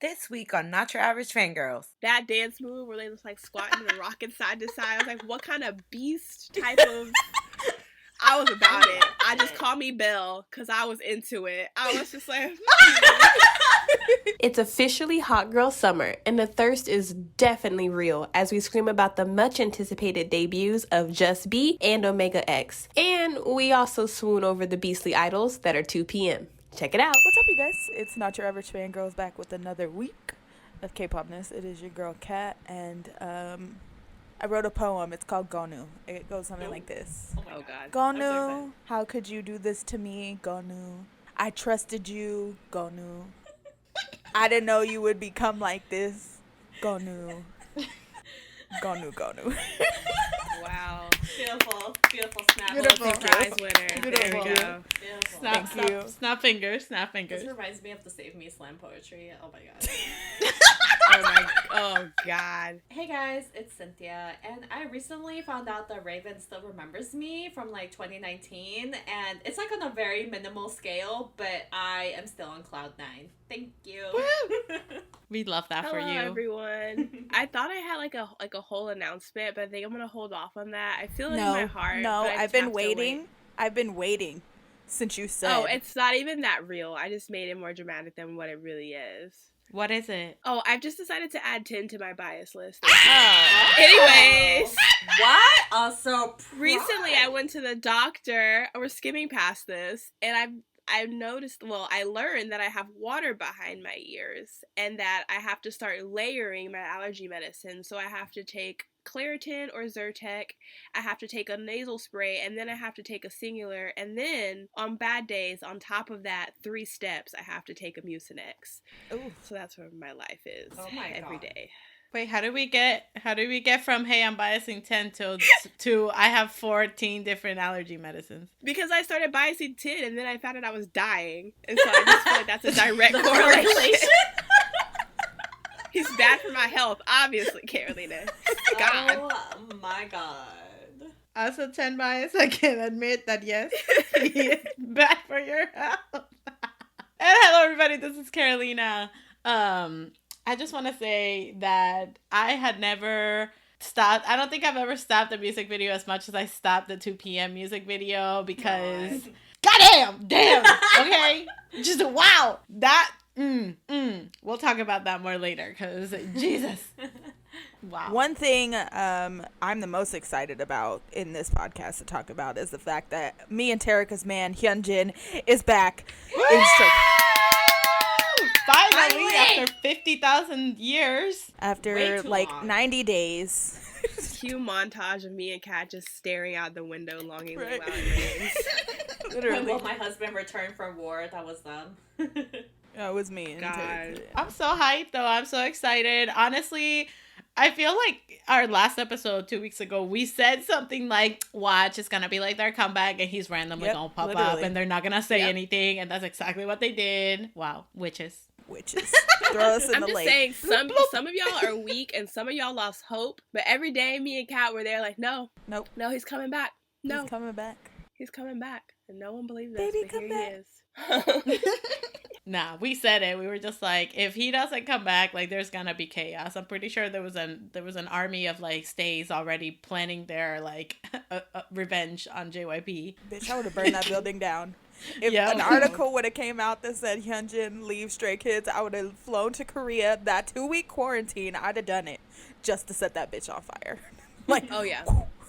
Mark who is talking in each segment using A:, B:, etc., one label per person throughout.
A: This week on Not Your Average Fangirls.
B: That dance move where they just like squatting and rocking side to side. I was like, what kind of beast type of... I was about it. I just call me Belle because I was into it. I was just like...
C: It's officially hot girl summer, and the thirst is definitely real as we scream about the much anticipated debuts of Just B and Omega X. And we also swoon over the beastly idols that are 2 p.m. Check it out.
D: What's up, you guys? It's Not Your Average Fangirls back with another week of K-popness. It is your girl Kat, and I wrote a poem. It's called Gonu. It goes something like this.
B: Oh, God.
D: Gonu, how could you do this to me? Gonu, I trusted you. Gonu, I didn't know you would become like this. Gonu. Gonu, Gonu.
B: Wow.
E: Beautiful. Beautiful snap.
D: Beautiful.
B: Prize winner.
D: Beautiful.
B: There we go.
E: Beautiful.
D: Thank you.
F: Snap fingers. Snap fingers.
E: This reminds me of the Save Me slam poetry. Oh my god.
B: Oh, God.
E: Hey guys, it's Cynthia, and I recently found out that Raven still remembers me from like 2019, and it's like on a very minimal scale, but I am still on cloud 9. Thank you.
F: We love that
B: Hello,
F: for you.
B: everyone. I thought I had like a whole announcement, but I think I'm gonna hold off on that. I feel it in my heart.
D: No,
B: but I
D: I've
B: just
D: been
B: have to
D: waiting.
B: wait.
D: I've been waiting since you said.
B: Oh, it's not even that real. I just made it more dramatic than what it really is.
F: What is it?
B: Oh, I've just decided to add 10 to my bias list.
D: Oh.
B: Anyways.
E: What? Also,
B: Recently, I went to the doctor. We're skimming past this, and I noticed, well, I learned that I have water behind my ears and that I have to start layering my allergy medicine. So I have to take Claritin or Zyrtec, I have to take a nasal spray, and then I have to take a Singular, and then on bad days, on top of that, 3 steps, I have to take a Mucinex.
D: Ooh.
B: So that's where my life is every day.
F: Wait, how do we get from hey I'm biasing 10 to I have 14 different allergy medicines?
B: Because I started biasing 10 and then I found out I was dying. And so I just feel like that's a direct correlation. He's bad for my health, obviously, Carolina. God.
E: Oh my god.
F: As a 10 bias, I can admit that yes, he is bad for your health. And hello everybody, this is Carolina. I just want to say that I had never stopped. I don't think I've ever stopped a music video as much as I stopped the 2 p.m. music video because, damn, okay? Just, wow. That, We'll talk about that more later because, Jesus. Wow.
D: One thing I'm the most excited about in this podcast to talk about is the fact that me and Terika's man, Hyunjin, is back in straight.
F: Finally, after 50,000 years.
D: After like
E: long.
D: 90 days.
B: Cue montage of me and Kat just staring out the window longingly
D: Right.
B: while it rains.
D: Literally.
E: When my husband returned from war, that was them.
D: It was me and
B: God.
D: Terika.
F: I'm so hyped, though. I'm so excited. Honestly, I feel like our last episode 2 weeks ago, we said something like, watch, it's going to be like their comeback, and he's randomly going to pop up, and they're not going to say anything, and that's exactly what they did. Wow. Witches.
D: Throw us in
B: I'm
D: the
B: just
D: lake.
B: saying, some of y'all are weak, and some of y'all lost hope, but every day, me and Kat were there like, no, he's coming back. No,
D: He's coming back.
B: he's coming back. And no one believed us,
D: Baby,
B: but
D: come
B: here
D: back.
B: he is.
F: Nah, we said it. We were just like, if he doesn't come back, like, there's gonna be chaos. I'm pretty sure there was an army of like stays already planning their like revenge on JYP.
D: Bitch, I would have burned that building down. If
F: Yeah.
D: an article would have came out that said Hyunjin leaves Stray Kids, I would have flown to Korea. That 2-week quarantine, I'd have done it just to set that bitch on fire. Like,
B: Oh, yeah.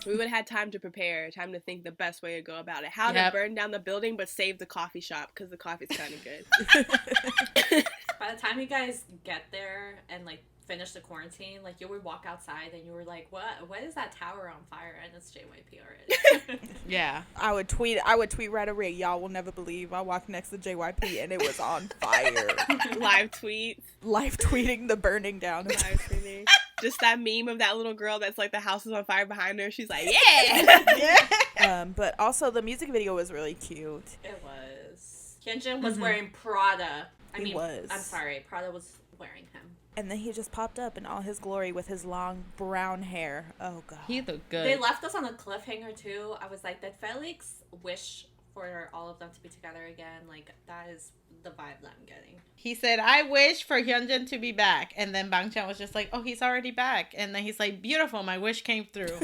B: We would have had time to prepare, time to think the best way to go about it. How to burn down the building but save the coffee shop, because the coffee's kind of good.
E: By the time you guys get there and like finish the quarantine, like you would walk outside and you were like, what is that tower on fire? And it's JYP already.
F: Yeah.
D: I would tweet right away, y'all will never believe I walked next to JYP and it was on fire.
B: Live tweets.
D: Live tweeting the burning down.
B: Live tweeting. Just that meme of that little girl that's like the house is on fire behind her. She's like, yeah!
D: But also the music video was really cute.
E: It was. Hyunjin was wearing Prada.
D: He was.
E: I'm sorry, Prada was wearing him.
D: And then he just popped up in all his glory with his long brown hair. Oh, God.
F: He looked good.
E: They left us on a cliffhanger, too. I was like, did Felix wish for all of them to be together again. Like, that is the vibe that I'm getting.
F: He said, I wish for Hyunjin to be back. And then Bangchan was just like, oh, he's already back. And then he's like, beautiful, my wish came through.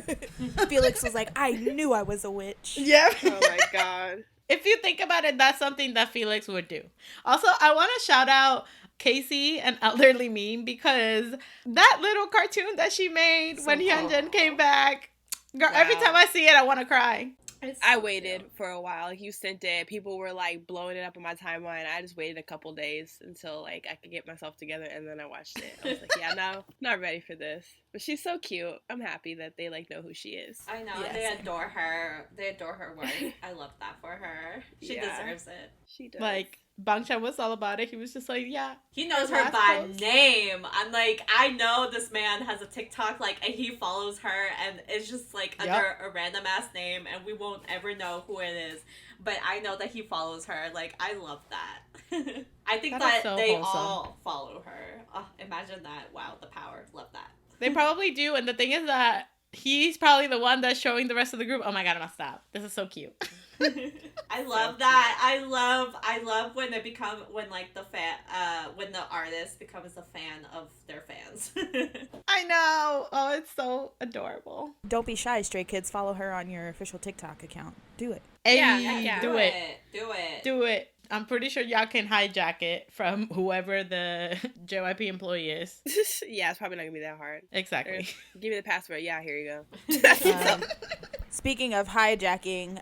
D: Felix was like, I knew I was a witch.
F: Yeah.
B: Oh my god.
F: If you think about it, that's something that Felix would do. Also, I want to shout out Casey and Elderly Meme because that little cartoon that she made when Hyunjin came back, girl, every time I see it, I want to cry.
B: I waited for a while. Like, you sent it. People were like blowing it up on my timeline. I just waited a couple days until like I could get myself together, and then I watched it. I was like, yeah, no, not ready for this. But she's so cute. I'm happy that they like know who she is.
E: I know.
D: Yes.
E: They adore her. They adore her work. I love that for her. She deserves it.
B: She does.
F: Like, Bangchan was all about it. He was just like, yeah.
E: He knows her by name. I'm like, I know this man has a TikTok, like, and he follows her, and it's just, like, under a random-ass name, and we won't ever know who it is. But I know that he follows her. Like, I love that. I think that
F: so
E: they
F: wholesome.
E: all follow her. Oh, imagine that. Wow, the power. Love that.
F: They probably do. And the thing is that he's probably the one that's showing the rest of the group, oh my god, I must stop. This is so cute.
E: I love that. I love when they become, when like the when the artist becomes a fan of their fans.
F: I know. Oh, it's so adorable.
D: Don't be shy, Stray Kids. Follow her on your official TikTok account. Do it.
F: Hey,
B: Yeah.
F: do it.
E: Do it.
F: Do it. I'm pretty sure y'all can hijack it from whoever the JYP employee is.
B: Yeah, it's probably not gonna be that hard.
F: Exactly.
B: Give me the password. Yeah, here you go.
D: Speaking of hijacking,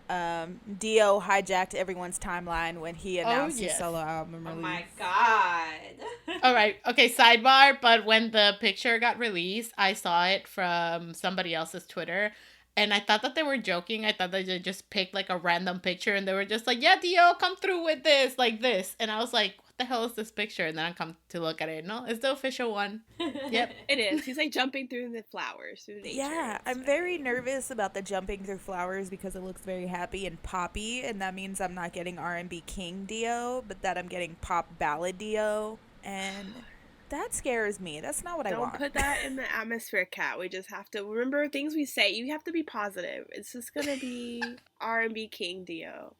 D: Dio hijacked everyone's timeline when he announced his solo album release.
E: Oh my god.
F: All right. Okay, sidebar, but when the picture got released, I saw it from somebody else's Twitter. And I thought that they were joking. I thought that they just picked like a random picture and they were just like, yeah, Dio, come through with this, like this. And I was like, what the hell is this picture? And then I come to look at it. No, it's the official one. Yep.
B: It is. He's like jumping through the flowers, through nature.
D: Yeah, I'm very nervous about the jumping through flowers because it looks very happy and poppy, and that means I'm not getting R&B King Dio, but that I'm getting pop ballad Dio, and that scares me. That's not what I want.
B: Don't put that in the atmosphere, Kat. We just have to remember things we say. You have to be positive. It's just gonna be R&B King Dio.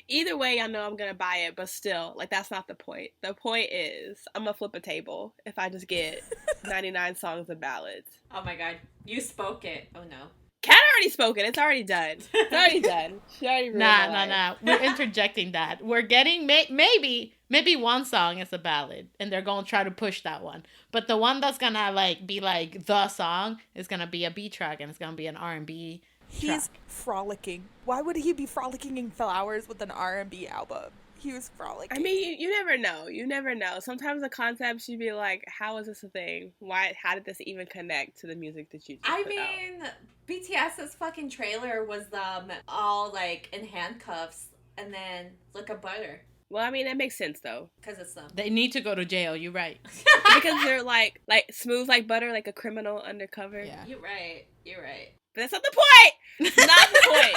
B: Either way, I know I'm gonna buy it, but still, like, that's not the point. The point is, I'm gonna flip a table if I just get 99 songs of ballads.
E: Oh my god. You spoke it. Oh no.
B: Kat already spoke it. It's already done. It's already done. She already ruined my life.
F: Nah. We're interjecting that. We're getting maybe one song is a ballad, and they're gonna try to push that one. But the one that's gonna like be like the song is gonna be a B track, and it's gonna be an R&B.
D: He's frolicking. Why would he be frolicking in flowers with an R&B album? He was frolicking.
B: I mean, you never know. You never know. Sometimes the concepts you'd be like, how is this a thing? Why? How did this even connect to the music that you just put out?
E: BTS's fucking trailer was them all like in handcuffs and then look at butter.
B: Well, I mean, that makes sense though.
E: Because it's them.
F: They need to go to jail. You're right.
B: Because they're like smooth like butter, like a criminal undercover.
F: Yeah.
E: You're right.
B: But that's not the point. It's not the point.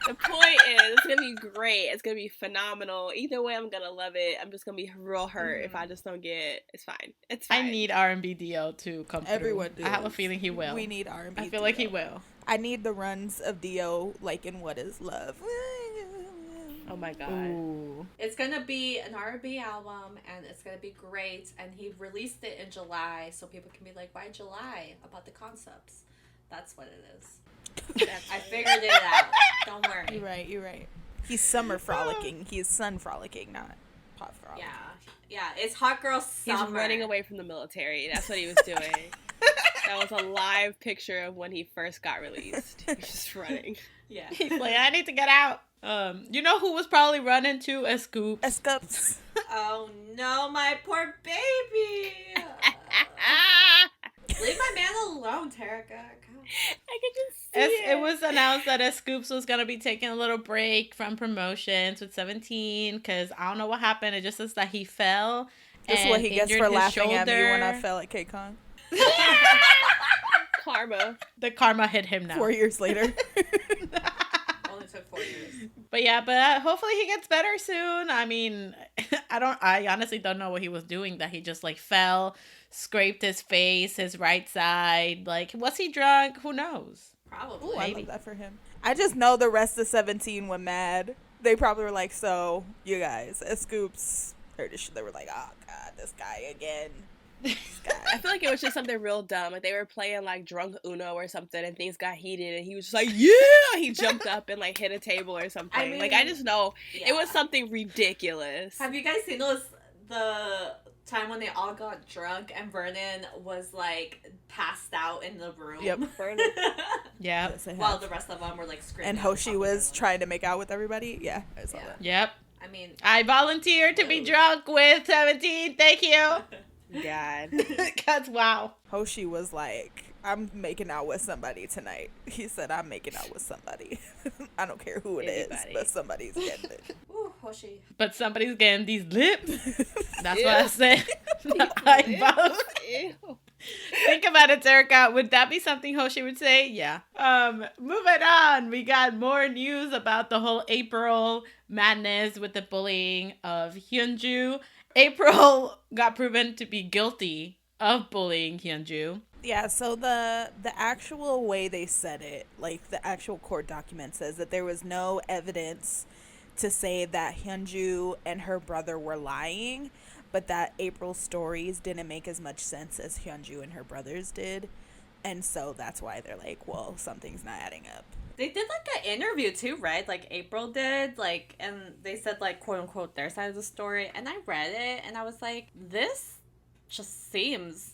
B: The point is, it's gonna be great. It's gonna be phenomenal. Either way, I'm gonna love it. I'm just gonna be real hurt if I just don't get it. It's fine. It's fine.
F: I need R&B Dio to come through.
D: Everyone does.
F: I have a feeling he will.
D: We need R&B
F: I feel like he will.
D: I need the runs of Dio, like in What Is Love.
B: Oh my god.
F: Ooh.
E: It's gonna be an R&B album and it's gonna be great. And he released it in July, so people can be like, why July? About the concepts. That's what it is. I figured it out. Don't worry.
D: You're right. He's summer frolicking. He's sun frolicking, not pop frolicking.
E: Yeah. It's hot girl summer.
B: He's running away from the military. That's what he was doing. That was a live picture of when he first got released. He was just running.
E: Yeah.
F: He's like, I need to get out. You know who was probably running to? S.Coups.
D: S.Coups.
E: Oh no, my poor baby. Leave my man alone, Terica.
B: I could just see
F: It was announced that S.Coups was going to be taking a little break from promotions with 17 because I don't know what happened. It just says that he fell.
D: This is what he gets for laughing at me when I fell at KCON.
B: Karma.
F: The karma hit him now.
D: 4 years later.
E: Only took 4 years.
F: But hopefully he gets better soon. I mean, I honestly don't know what he was doing, that he just like fell, scraped his face, his right side. Like, was he drunk? Who knows?
E: Probably.
D: Ooh, I love that for him. I just know the rest of 17 were mad They probably were like, so, you guys, S.Coups heard this shit. They were like, oh, God, this guy again. This guy.
B: I feel like it was just something real dumb. Like they were playing like drunk Uno or something, and things got heated, and he was just like, "Yeah!" He jumped up and like hit a table or something.
E: I mean,
B: like I just know
E: yeah.
B: it was something ridiculous.
E: Have you guys seen the time when they all got drunk and Vernon was like passed out in the room?
D: Yep.
F: Yep.
D: Yes, I
E: While
D: have.
E: the rest of them were like screaming.
D: And
E: at the
D: Hoshi
E: top of
D: was
E: their
D: trying to make out with everybody. Yeah, I saw
E: Yeah.
D: that.
F: Yep.
E: I mean,
F: I volunteer to be drunk with 17. Thank you.
B: God.
F: Because, wow.
D: Hoshi was like, I'm making out with somebody tonight. He said, I'm making out with somebody. I don't care who it is,
B: Anybody.
D: but somebody's getting it.
E: ooh, Hoshi.
F: But somebody's getting these lips. That's what
B: Ew.
F: I said.
B: Ew.
F: Think about it, Erica. Would that be something Hoshi would say? Yeah. Moving on. We got more news about the whole April madness with the bullying of Hyunju. April got proven to be guilty of bullying Hyunju.
D: Yeah, so the actual way they said it, like the actual court document says that there was no evidence to say that Hyunju and her brother were lying, but that April's stories didn't make as much sense as Hyunju and her brothers did. And so that's why they're like, well, something's not adding up.
E: They did like an interview too, right? Like April did, like, and they said like quote unquote their side of the story. And I read it and I was like, this just seems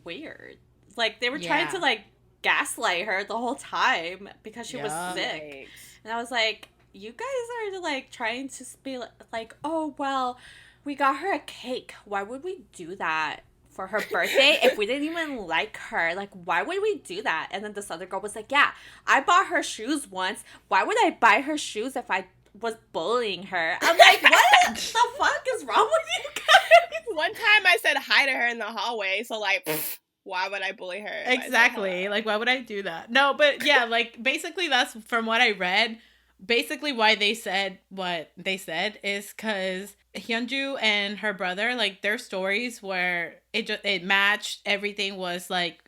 E: weird. Like they were trying to like gaslight her the whole time because she was sick. And I was like, you guys are like trying to be like, oh, well, we got her a cake. Why would we do that for her birthday if we didn't even like her? Like, why would we do that? And then this other girl was like, yeah, I bought her shoes once. Why would I buy her shoes if I was bullying her? I'm like, what the fuck is wrong with you guys?
B: One time I said hi to her in the hallway, so like, why would I bully her? if I said
F: Exactly.
B: hello?
F: Like, why would I do that? No, but yeah, like, basically that's from what I read. Basically why they said what they said is because Hyunju and her brother, like, their stories were, it matched, everything was, like,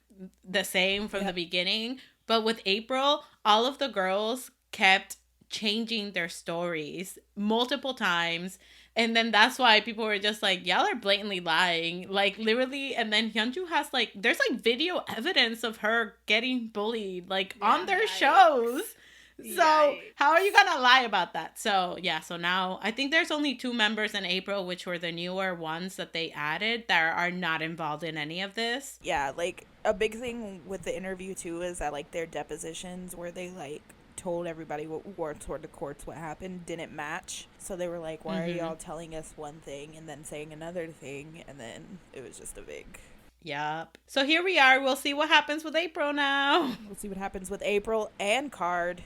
F: the same from the beginning. But with April, all of the girls kept changing their stories multiple times. And then that's why people were just like, y'all are blatantly lying. Like, literally. And then Hyunju has, like, there's, like, video evidence of her getting bullied, like, on their shows. So,
B: Yikes.
F: how are you gonna lie about that? So, yeah, so now, I think there's only 2 members in April, which were the newer ones that they added, that are not involved in any of this.
D: Yeah, like a big thing with the interview too is that like their depositions where they like told everybody what toward the courts what happened didn't match. So they were like, why are y'all telling us one thing and then saying another thing? And then it was just a big...
F: Yup. So here we are. We'll see what happens with April now.
D: We'll see what happens with April and Card.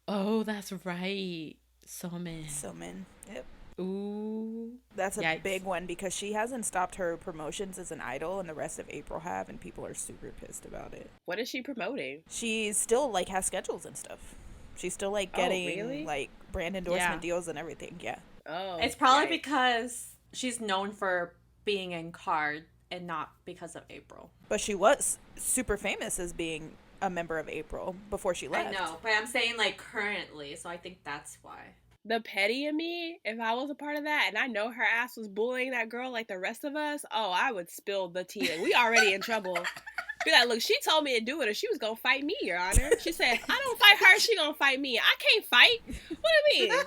F: Oh, that's right. Somin.
D: Yep.
F: Ooh.
D: That's a
F: Yikes.
D: big one because she hasn't stopped her promotions as an idol and the rest of April have, and people are super pissed about it.
B: What is she promoting?
D: She still like has schedules and stuff. She's still like getting
B: really?
D: like brand endorsement deals and everything. Yeah.
B: Oh,
E: It's probably
B: yikes.
E: because she's known for being in Card and not because of April.
D: But she was super famous as being a member of April before she left.
E: I know, but I'm saying like currently, so I think that's why.
B: The petty in me, if I was a part of that and I know her ass was bullying that girl like the rest of us, oh, I would spill the tea. Like, we already in trouble. Be like, look, she told me to do it or she was gonna fight me, Your Honor. She said, if I don't fight her, she gonna fight me. I can't fight. What do you mean?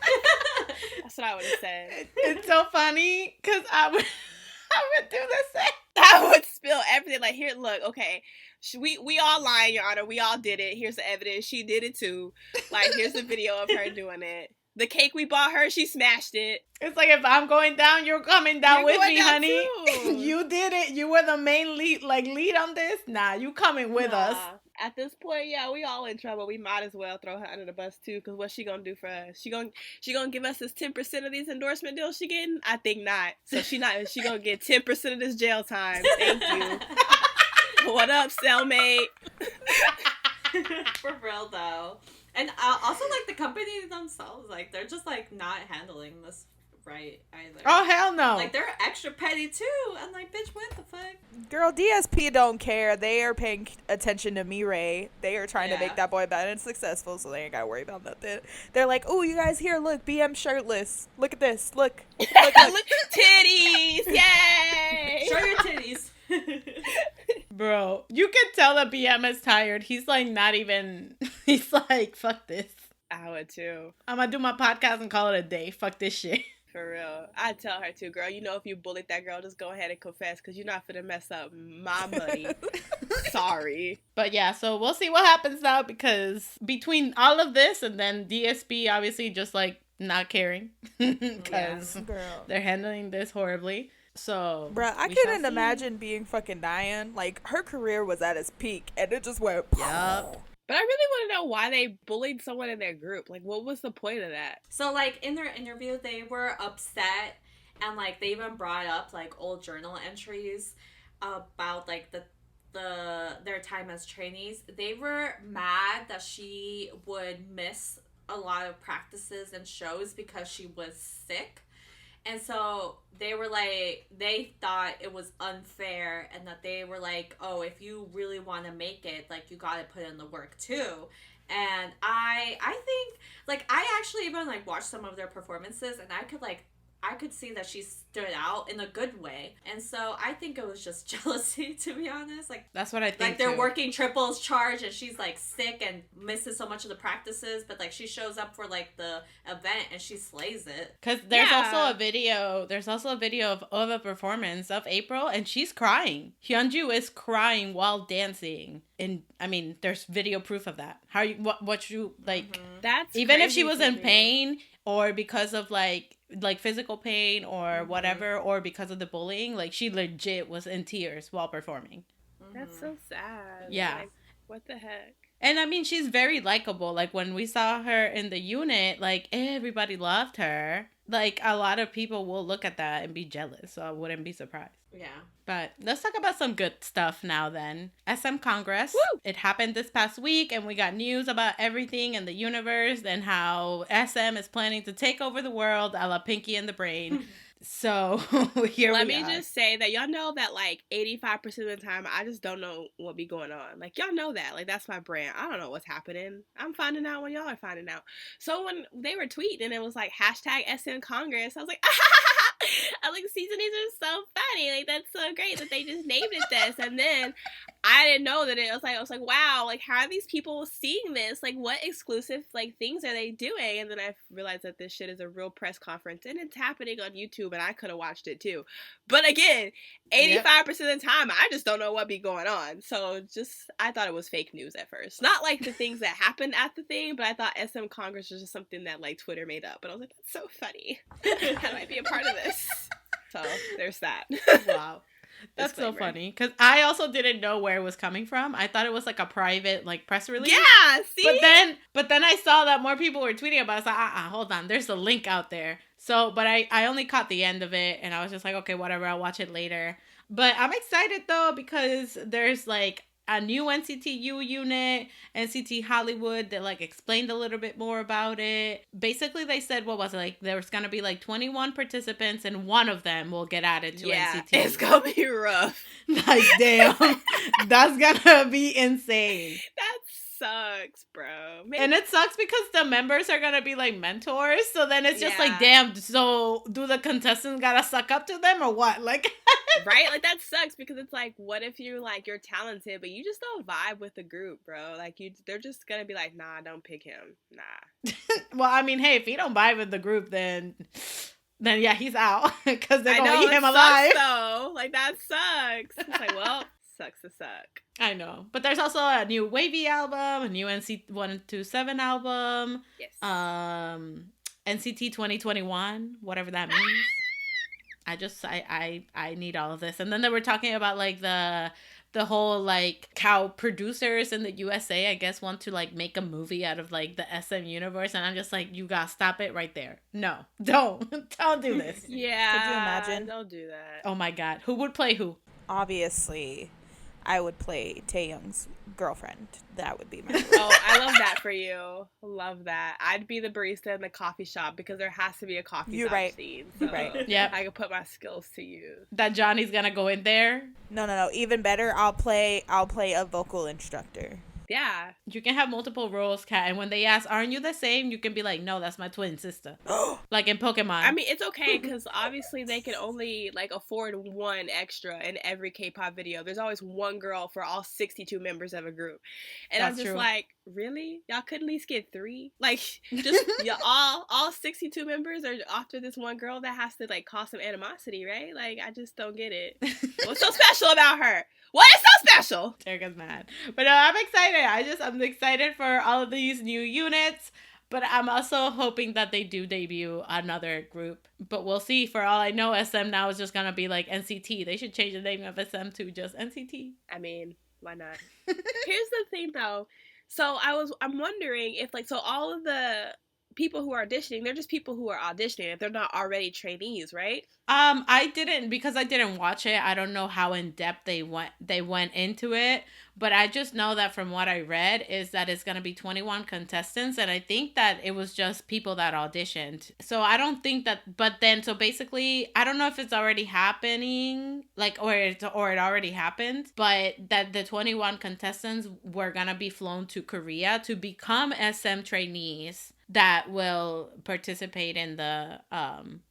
B: That's what I would have said.
F: It's so funny because I would do the same.
B: I would spill everything. Like, here, look, okay. We all lying, Your Honor. We all did it. Here's the evidence. She did it too. Like, here's the video of her doing it. The cake we bought her, she smashed it.
F: It's like, if I'm going down, you're coming down
B: You're
F: with
B: going
F: me,
B: down
F: honey.
B: too.
F: You did it. You were the main lead on this. Nah, you coming with us.
B: At this point, yeah, we all in trouble. We might as well throw her under the bus too, because what's she gonna do for us? She gonna give us this 10% of these endorsement deals she getting? I think not. So she gonna get 10% of this jail time. Thank you. What up, cellmate?
E: For real though. And also like the company themselves, like they're just like not handling this right either.
F: Oh, hell no.
E: Like, they're extra petty too. I'm like, bitch, what the fuck?
D: Girl, DSP don't care. They are paying attention to Mirai. They are trying to make that boy band and successful, so they ain't gotta worry about nothing. They're like, oh, you guys here, look, BM shirtless. Look at this. Look.
B: Look at titties. Yay.
E: Show your titties.
F: Bro, you can tell that BM is tired. He's like not even, he's like, fuck this.
B: I would too.
F: I'm gonna do my podcast and call it a day. Fuck this shit.
B: For real. I'd tell her too, girl. You know, if you bullied that girl, just go ahead and confess, because you're not finna mess up my money. Sorry.
F: But yeah, so we'll see what happens now, because between all of this and then DSP obviously just like not caring because they're handling this horribly. So,
D: bruh, I couldn't imagine being fucking Diane. Like, her career was at its peak, and it just went.
F: Yup.
B: But I really want to know why they bullied someone in their group. Like, what was the point of that?
E: So, like, in their interview, they were upset, and, like, they even brought up, like, old journal entries about, like, their time as trainees. They were mad that she would miss a lot of practices and shows because she was sick. And so they were like, they thought it was unfair, and that they were like, oh, if you really want to make it, like, you got to put in the work too. And I think, like, I actually even, like, watched some of their performances, and I could see that she stood out in a good way. And so I think it was just jealousy, to be honest. Like,
F: that's what I think.
E: Like, they're
F: too.
E: working triples charge, and she's, like, sick and misses so much of the practices. But, like, she shows up for, like, the event, and she slays it.
F: Because there's also a video. There's also a video of a performance of April, and she's crying. Hyunjin is crying while dancing. And, I mean, there's video proof of that. How you, what you, like...
B: Mm-hmm. That's
F: even if she was in
B: me.
F: pain, or because of, like physical pain or whatever, or because of the bullying, like, she legit was in tears while performing.
B: That's so sad.
F: Yeah.
B: Like, what the heck?
F: And I mean, she's very likable. Like, when we saw her in the unit, like, everybody loved her. Like, a lot of people will look at that and be jealous, so I wouldn't be surprised.
E: Yeah.
F: But let's talk about some good stuff now then. SM Congress.
B: Woo!
F: It happened this past week, and we got news about everything in the universe and how SM is planning to take over the world a la Pinky and the Brain. So here
B: Let
F: we
B: me
F: are.
B: just say that y'all know that, like, 85% of the time, I just don't know what be going on. Like, y'all know that. Like, that's my brand. I don't know what's happening. I'm finding out when y'all are finding out. So when they were tweeting and it was like hashtag SM Congress, I was like, I was like, seasonings are so funny. Like, that's so great that they just named it this. And then I didn't know that I was like, wow, like, how are these people seeing this? Like, what exclusive, like, things are they doing? And then I realized that this shit is a real press conference, and it's happening on YouTube, and I could have watched it too. But again, 85% of the time, I just don't know what be going on. So I thought it was fake news at first. Not like the things that happened at the thing, but I thought SM Congress was just something that, like, Twitter made up. But I was like, that's so funny. I might be a part of this. So there's that.
F: Wow. That's so funny, because I also didn't know where it was coming from. I thought it was like a private, like, press release.
B: Yeah, see?
F: But then I saw that more people were tweeting about it. So hold on, there's a link out there. So, but I only caught the end of it, and I was just like, okay, whatever, I'll watch it later. But I'm excited though, because there's like a new NCTU unit, NCT Hollywood, that, like, explained a little bit more about it. Basically, they said, what was it, like, there's gonna be like 21 participants, and one of them will get added to NCT.
B: It's gonna be rough.
F: Like, damn, that's gonna be insane.
B: That sucks, bro. Maybe.
F: And it sucks because the members are gonna be like mentors, so then it's just like, damn, so do the contestants gotta suck up to them or what? Like,
B: right? Like, that sucks, because it's like, what if you're talented, but you just don't vibe with the group, bro? Like, they're just gonna be like, nah, don't pick him. Nah.
F: Well, I mean, hey, if he don't vibe with the group, then yeah, he's out, because they're gonna eat him alive.
B: So, like, that sucks. It's like, well, sucks to suck.
F: I know. But there's also a new Wavy album, a new NC127 album.
B: Yes.
F: NCT 2021, whatever that means. I need all of this. And then they were talking about, like, the whole, like, how producers in the USA, I guess, want to, like, make a movie out of, like, the SM universe. And I'm just like, you gotta stop it right there. No, don't do this.
B: Yeah.
D: Could you imagine?
B: Don't do that.
F: Oh my God. Who would play who?
D: Obviously, I would play Taeyoung's girlfriend. That would be my
B: Oh, I love that for you. Love that. I'd be the barista in the coffee shop because there has to be a coffee
D: You're
B: shop
D: right.
B: scene.
D: You're right.
F: Yep.
B: I could put my skills to use.
F: That Johnny's gonna go in there.
D: No. Even better, I'll play a vocal instructor.
B: Yeah.
F: You can have multiple roles, Kat, and when they ask, aren't you the same? You can be like, no, that's my twin sister. Like in Pokemon.
B: I mean, it's okay because obviously they can only like afford one extra in every K-pop video. There's always one girl for all 62 members of a group, and
F: That's
B: I'm just
F: true.
B: like, really? Y'all could at least get 3? Like, just all 62 members are after this one girl that has to like cause some animosity, right? Like, I just don't get it. What's so special about her? What is so special?
F: Erica's mad. But no, I'm excited. I'm excited for all of these new units. But I'm also hoping that they do debut another group. But we'll see. For all I know, SM now is just going to be like NCT. They should change the name of SM to just NCT.
B: I mean, why not? Here's the thing though. So I'm wondering if like, so all of the people who are auditioning, they're just people who are auditioning if they're not already trainees, right?
F: I didn't watch it. I don't know how in depth they went into it, but I just know that from what I read is that it's gonna be 21 contestants, and I think that it was just people that auditioned. So I don't think that. But then, so basically, I don't know if it's already happening, like or it already happened, but that the 21 contestants were gonna be flown to Korea to become SM trainees that will participate in the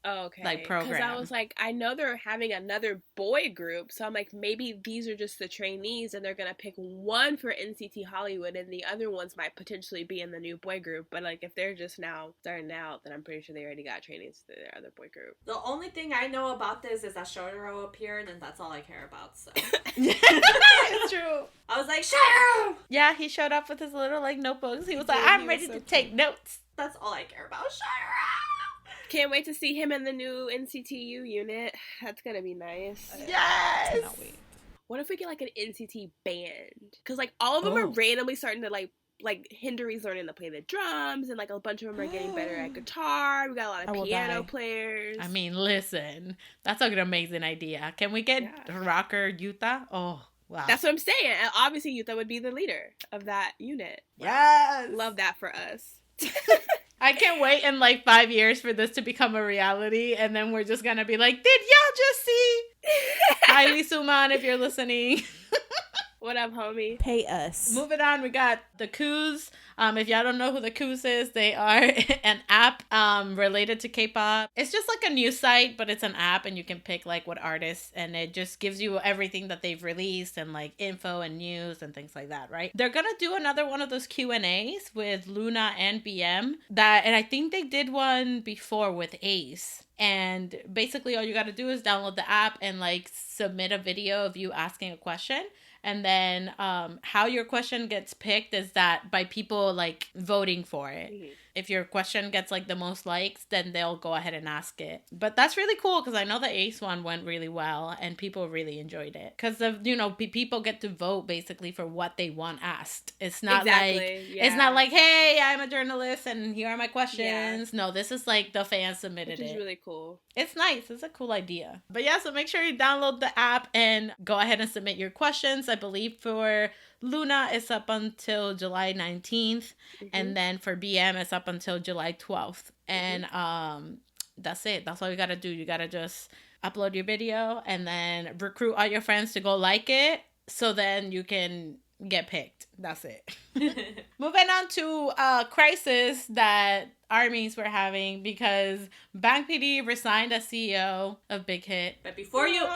B: Okay.
F: like program.
B: Because I was like, I know they're having another boy group, so I'm like, maybe these are just the trainees and they're gonna pick one for NCT Hollywood and the other ones might potentially be in the new boy group. But like if they're just now starting out, then I'm pretty sure they already got trainees to their other boy group.
E: The only thing I know about this is that Shotaro appeared, and that's all I care about. So
F: It's true.
E: I was like, Shotaro!
F: Yeah, he showed up with his little like notebooks. He was like,
B: Yeah,
F: I'm
B: he
F: ready
B: was
F: to
B: so
F: take notes.
E: That's all I care about. Shotaro!
B: Can't wait to see him in the new NCTU unit. That's gonna be nice.
F: Yes.
D: Cannot wait.
B: What if we get like an NCT band? Because like all of them are randomly starting to like Hindari's learning to play the drums, and like a bunch of them are getting better at guitar. We got a lot
D: I will
B: of piano
D: die.
B: players.
F: I mean, listen, that's an amazing idea. Can we get rocker Yuta? Oh, wow.
B: That's what I'm saying. And obviously, Yuta would be the leader of that unit.
F: yes.
B: Love that for us.
F: I can't wait in like 5 years for this to become a reality, and then we're just gonna be like, did y'all just see? Hi, Lee Suman, if you're listening.
B: What up, homie?
D: Pay us.
F: Moving on, we got TheQoos. If y'all don't know who TheQoos is, they are an app related to K-pop. It's just like a news site, but it's an app, and you can pick like what artists, and it just gives you everything that they've released and like info and news and things like that, right? They're gonna do another one of those Q&As with Loona and BM and I think they did one before with A.C.E. And basically all you gotta do is download the app and like submit a video of you asking a question. And then how your question gets picked is that by people like voting for it.
B: Mhm.
F: If your question gets like the most likes, then they'll go ahead and ask it. But that's really cool because I know the A.C.E. one went really well and people really enjoyed it. Because of, people get to vote basically for what they want asked. It's not it's not like, hey, I'm a journalist and here are my questions. No, this is like the fans submitted
B: Which is
F: it.
B: really cool.
F: It's nice. It's a cool idea. But yeah, so make sure you download the app and go ahead and submit your questions. I believe for Loona, it's up until July 19th. And then for BM, it's up until July 12th. And that's it. That's all you got to do. You got to just upload your video and then recruit all your friends to go like it. So then you can get picked. That's it. Moving on to crisis that armies were having because Bang PD resigned as CEO of Big Hit.
E: But before you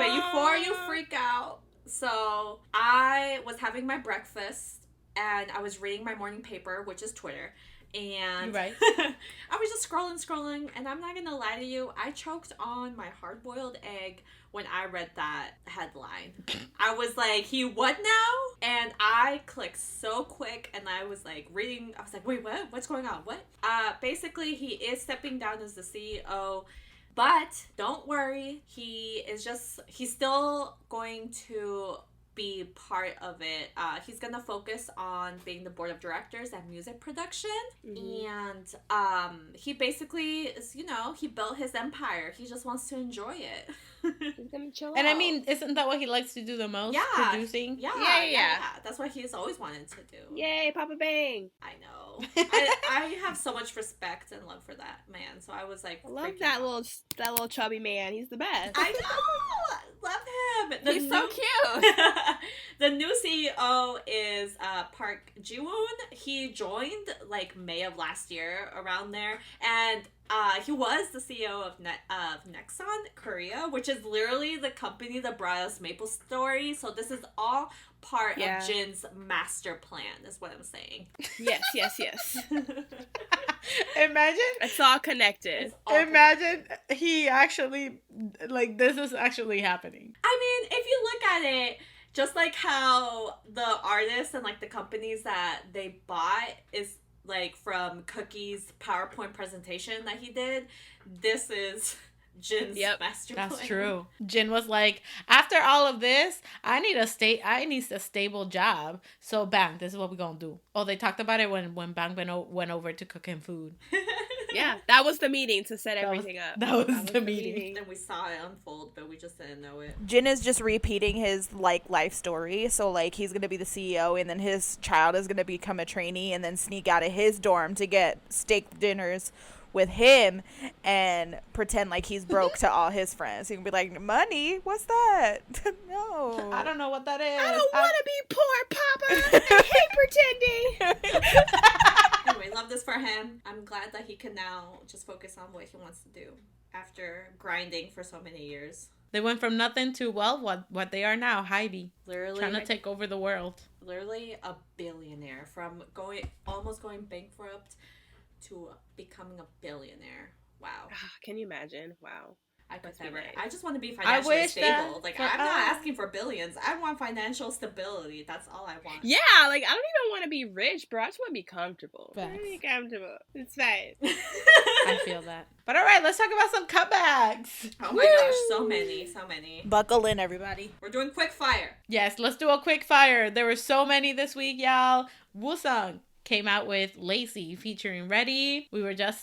E: freak out, so I was having my breakfast and I was reading my morning paper, which is Twitter. And
F: Right.
E: I was just scrolling, and I'm not gonna lie to you, I choked on my hard-boiled egg when I read that headline. I was like, he what now? And I clicked so quick, and I was like reading, I was like, wait, what? What's going on? What? Basically, he is stepping down as the CEO, but don't worry, he's still going to be part of it. He's gonna focus on being the board of directors and music production. And he basically is, he built his empire. He just wants to enjoy it.
B: He's gonna chill
F: And
B: out.
F: I mean, isn't that what he likes to do the most?
E: Yeah.
F: Producing?
B: Yeah.
E: That's what he's always wanted to do.
B: Yay, Papa Bang.
E: I know. I have so much respect and love for that man. So I was like,
B: I love
E: freaking
B: that
E: out.
B: little chubby man. He's the best.
E: I know. Love him.
B: He's so cute.
E: The new CEO is Park Ji-woon. He joined like May of last year, around there, and he was the CEO of Nexon Korea, which is literally the company that brought us Maple Story. So this is all part of Jin's master plan, is what I'm saying.
B: Yes.
F: Imagine.
B: It's all connected.
F: Imagine he actually, like, this is actually happening.
E: I mean, if you look at it, just like how the artists and like the companies that they bought is like from Cookie's PowerPoint presentation that he did, this is Jin's master plan.
F: That's true. Jin was like, after all of this, I need a stable job. So bang, this is what we're gonna do. Oh, they talked about it when Bang went over to cook him food.
B: Yeah, that was the meeting to set everything up.
F: That was the meeting.
E: And we saw it unfold, but we just didn't know it.
D: Jin is just repeating his like life story. So like he's gonna be the CEO, and then his child is gonna become a trainee, and then sneak out of his dorm to get steak dinners with him and pretend like he's broke to all his friends. He can be like, money? What's that? No.
F: I don't know what that is.
B: I don't want to be poor, Papa. I hate pretending.
E: Anyway, love this for him. I'm glad that he can now just focus on what he wants to do after grinding for so many years.
F: They went from nothing to, well, what they are now, Heidi.
E: Literally
F: trying to take over the world.
E: Literally a billionaire, from almost going bankrupt to becoming a billionaire. Wow.
B: Can you imagine? Wow.
E: I could
B: Must be
E: never.
B: nice.
E: I just want to be financially stable. Like,
F: for
E: I'm not
F: us.
E: asking for billions. I want financial stability. That's all I want.
B: Yeah, like I don't even want to be rich, bro. I just want to be comfortable.
F: Facts.
B: Really comfortable. It's fine.
F: I feel that. But all right, let's talk about some cutbacks.
E: Oh my gosh, so many.
D: Buckle in, everybody.
E: We're doing quick fire.
F: Yes, let's do a quick fire. There were so many this week, y'all. Woosung came out with Lacey featuring Reddy.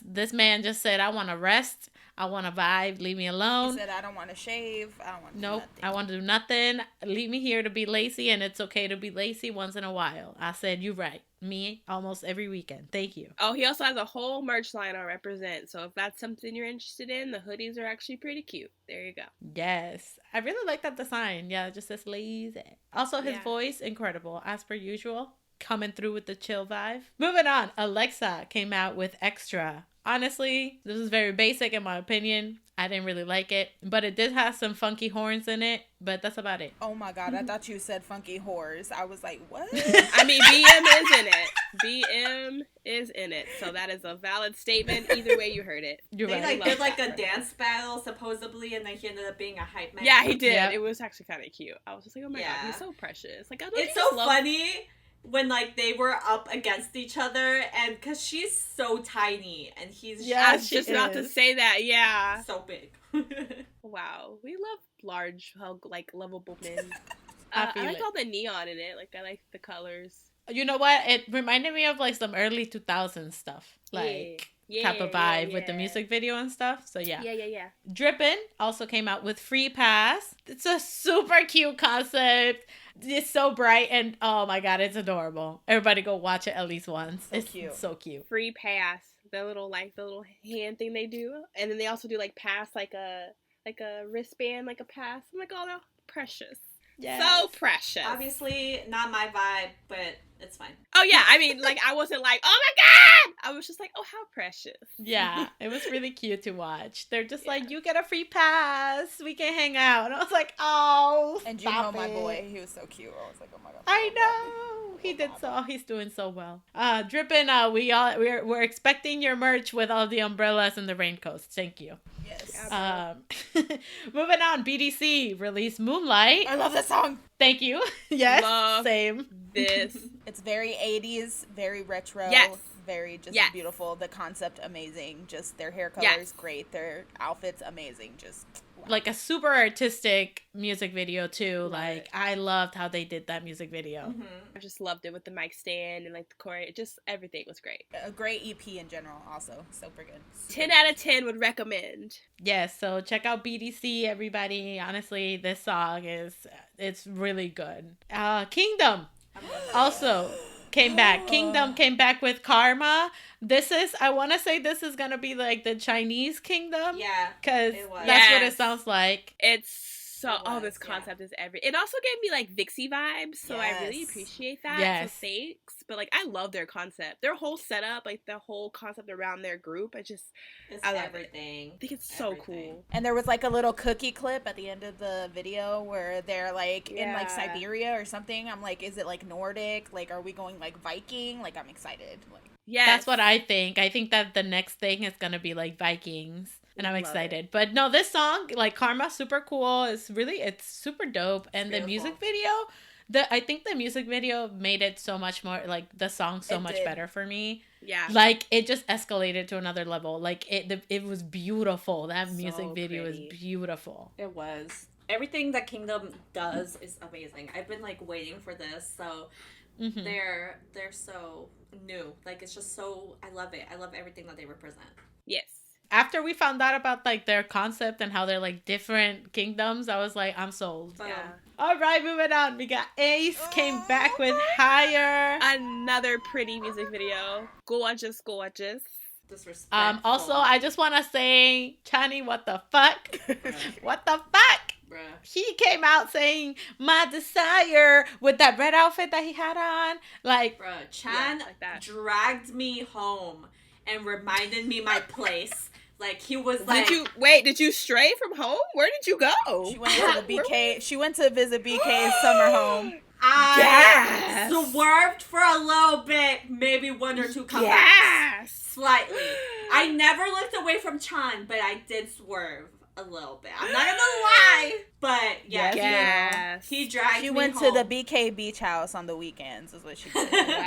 F: This man just said, I want to rest. I want to vibe. Leave me alone.
D: He said, I don't want to shave. I don't want to do
F: Nope,
D: nothing.
F: I want to do nothing. Leave me here to be Lacey, and it's okay to be Lacey once in a while. I said, you're right. Me, almost every weekend. Thank you.
B: Oh, he also has a whole merch line on Represent. So if that's something you're interested in, the hoodies are actually pretty cute. There you go.
F: Yes. I really like that design. Yeah, it just says lazy. Also, his voice, incredible. As per usual, coming through with the chill vibe. Moving on, Alexa came out with Xtra. Honestly, this is very basic in my opinion. I didn't really like it, but it did have some funky horns in it, but that's about it.
D: Oh my God, I thought you said funky whores. I was like, what?
B: I mean, BM is in it. BM is in it. So that is a valid statement. Either way you heard it.
F: You're
E: They
F: right.
E: did like a dance battle supposedly, and then he ended up being a hype man.
B: Yeah, he did.
F: Yep.
B: It was actually kind of cute. I was just like, oh my God, he's so precious. Like, I don't
E: It's so funny when like they were up against each other, and because she's so tiny and he's
B: I was just about to say that. Yeah.
E: so big.
B: Wow, we love large, like lovable men.
F: I
B: I like all the neon in it. Like I like the colors.
F: You know what? It reminded me of like some early 2000s stuff. Like type of vibe with the music video and stuff. So yeah.
B: Yeah.
F: DRIPPIN also came out with Free Pass. It's a super cute concept. It's so bright and oh my God, it's adorable. Everybody go watch it at least once. It's
D: cute.
F: So cute.
B: Free pass. The little hand thing they do, and then they also do like pass like a wristband, like a pass. I'm like, oh, they're precious.
F: Yes.
B: So precious.
E: Obviously not my vibe, but it's fine.
B: Oh yeah, I mean, like I wasn't like, oh my God. I was just like, oh, how precious.
F: Yeah, it was really cute to watch. They're just like, you get a free pass. We can hang out. And I was like, oh,
D: And you know
F: stop
D: my
F: it.
D: boy, he was so cute. I was like, oh my God.
F: I know. He did so. He's doing so well. DRIPPIN, we're expecting your merch with all the umbrellas and the raincoats. Thank you.
D: Yes.
F: Moving on, BDC released Moonlight.
D: I love this song.
F: Thank you. Yes,
B: Love
F: same.
B: This.
D: It's very 80s, very retro.
B: Yes.
D: Very just
B: Yes.
D: beautiful. The concept amazing. Just their hair colors
B: Yes.
D: great. Their outfits amazing. Just wow.
F: like a super artistic music video too.
E: Love
F: Like
E: it.
F: I loved how they did that music video.
B: I just loved it with the mic stand and like the choreo. Just everything was great.
D: A great EP in general, also super good.
B: 10 out of 10 would recommend.
F: Yes, so check out BDC, everybody. Honestly, this song it's really good. Kingdom also came back. Kingdom came back with Karma. I want to say this is going to be like the Chinese Kingdom.
E: Yeah.
F: Because
E: it was.
F: that's what it
B: Yes.
F: sounds like.
B: It's so,
E: It was,
B: this
E: yeah.
B: concept is it also gave me like Vixie vibes, so I really
D: Yes.
B: appreciate that.
F: Yes.
B: So thanks. But like, I love their concept. Their whole setup, like the whole concept around their group,
E: It's
B: I love it.
E: everything.
B: I think it's so
E: Everything.
B: cool.
D: And there was like a little cookie clip at the end of the video where they're like in like
B: Yeah.
D: Siberia or something. I'm like, is it like Nordic? Like, are we going like Viking? Like, I'm excited. Like,
B: Yes.
F: That's what I think. I think that the next thing is going to be like Vikings. And I'm
B: Love
F: excited. But no, this song, like Karma, super cool. It's super dope. And the
E: beautiful.
F: music video, I think the music video made it so much more, like the song so
D: It
F: much
D: did.
F: better for me.
B: Yeah.
F: Like it just escalated to another level. Like it was beautiful. That music
B: So
F: video is
B: pretty.
F: beautiful.
E: It was. Everything that Kingdom does is amazing. I've been like waiting for this, so
F: Mhm.
E: they're so new. Like it's just so I love it. I love everything that they represent.
B: Yes.
F: After we found out about like their concept and how they're like different kingdoms, I was like, I'm sold.
E: Boom.
B: Yeah.
F: All right, moving on. We got Ace came back with Higher.
B: Another pretty music video. Gorgeous.
E: Disrespectful.
F: Also, I just want to say, Chani, what the fuck? What the fuck?
E: Bruh.
F: He came out saying, my desire, with that red outfit that he had on. Like,
E: Bruh, Chan
B: like that.
E: dragged me home and reminded me my place. Like he was like,
B: Did you stray from home? Where did you go?
D: she went to the BK. She went to visit BK's summer home.
E: I
B: Yes.
E: swerved for a little bit, maybe one or two comebacks.
B: Yes.
E: Slightly. I never looked away from Chan, but I did swerve a little bit. I'm not gonna lie. But yeah,
B: Yes.
E: he dragged
D: She
E: me
D: went
E: home.
D: to the BK beach house on the weekends. Is what she did.
B: Wow.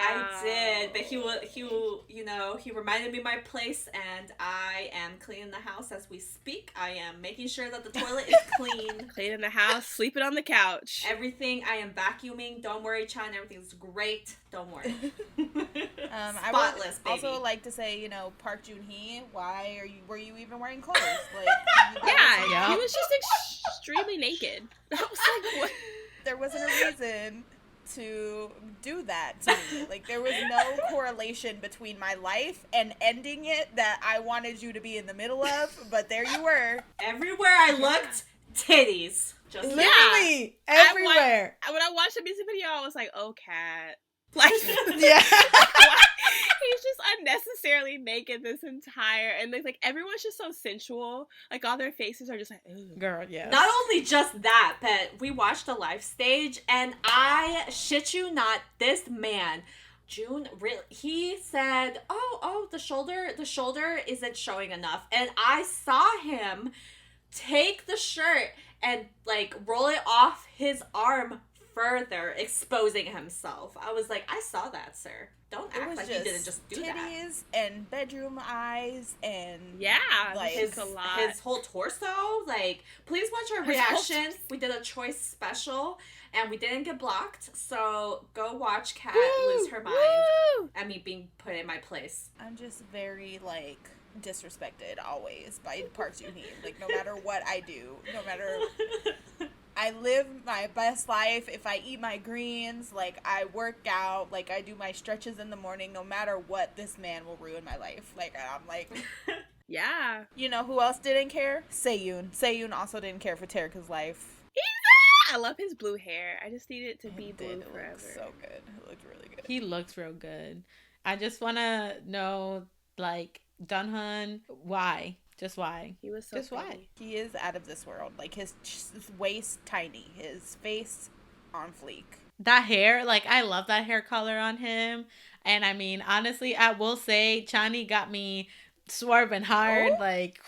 E: I did, but he reminded me my place, and I am cleaning the house as we speak. I am making sure that the toilet is clean.
B: Cleaning the house, sleeping on the couch.
E: Everything, I am vacuuming. Don't worry, Chan, everything's great. Don't worry.
D: I
E: Spotless,
D: would
E: baby.
D: also like to say, Park Joon-hee, were you even wearing clothes? Like,
B: Yeah,
F: Yeah.
B: he was just extremely naked. I was like, what?
D: there wasn't a reason to do that to me. Like, there was no correlation between my life and ending it that I wanted you to be in the middle of, but there you were.
E: Everywhere I looked, titties. Just
B: Yeah.
F: literally everywhere.
B: When I watched the music video, I was like, oh, cat. Like,
F: Yeah.
B: he's just unnecessarily naked this entire, and like everyone's just so sensual. Like all their faces are just like, ugh.
F: Girl, yeah.
E: Not only just that, but we watched a live stage, and I shit you not, this man, June, he said, "Oh, the shoulder isn't showing enough," and I saw him take the shirt and like roll it off his arm further, exposing himself. I was like, I saw that, sir. Don't
D: It
E: act
D: was
E: like
D: just
E: you didn't just do that.
D: titties and bedroom eyes and
B: Yeah,
D: Like,
B: his a lot.
E: His whole torso, like, please watch our
B: His whole
E: reaction. We did a choice special and we didn't get blocked, so go watch Kat lose her mind
B: Woo!
E: at me being put in my place.
D: I'm just very like disrespected always by Park Joon-hee. Like, no matter what I do, no matter, I live my best life. If I eat my greens, like I work out, like I do my stretches in the morning, no matter what, this man will ruin my life. Like, I'm like,
B: Yeah.
D: you know who else didn't care? Seiyun. Seiyun also didn't care for Terika's life.
B: I love his blue hair. I just need it to be
D: It
B: blue
D: did. It
B: forever.
D: looked so good. It looked really good.
F: He looks real good. I just want to know, like, Dunhun, why? Just why?
B: He was so
F: Just why?
B: pretty.
D: He is out of this world. Like, his waist tiny, his face on fleek.
F: That hair, like, I love that hair color on him. And I mean, honestly, I will say Chani got me swerving hard.
D: Oh.
F: Like,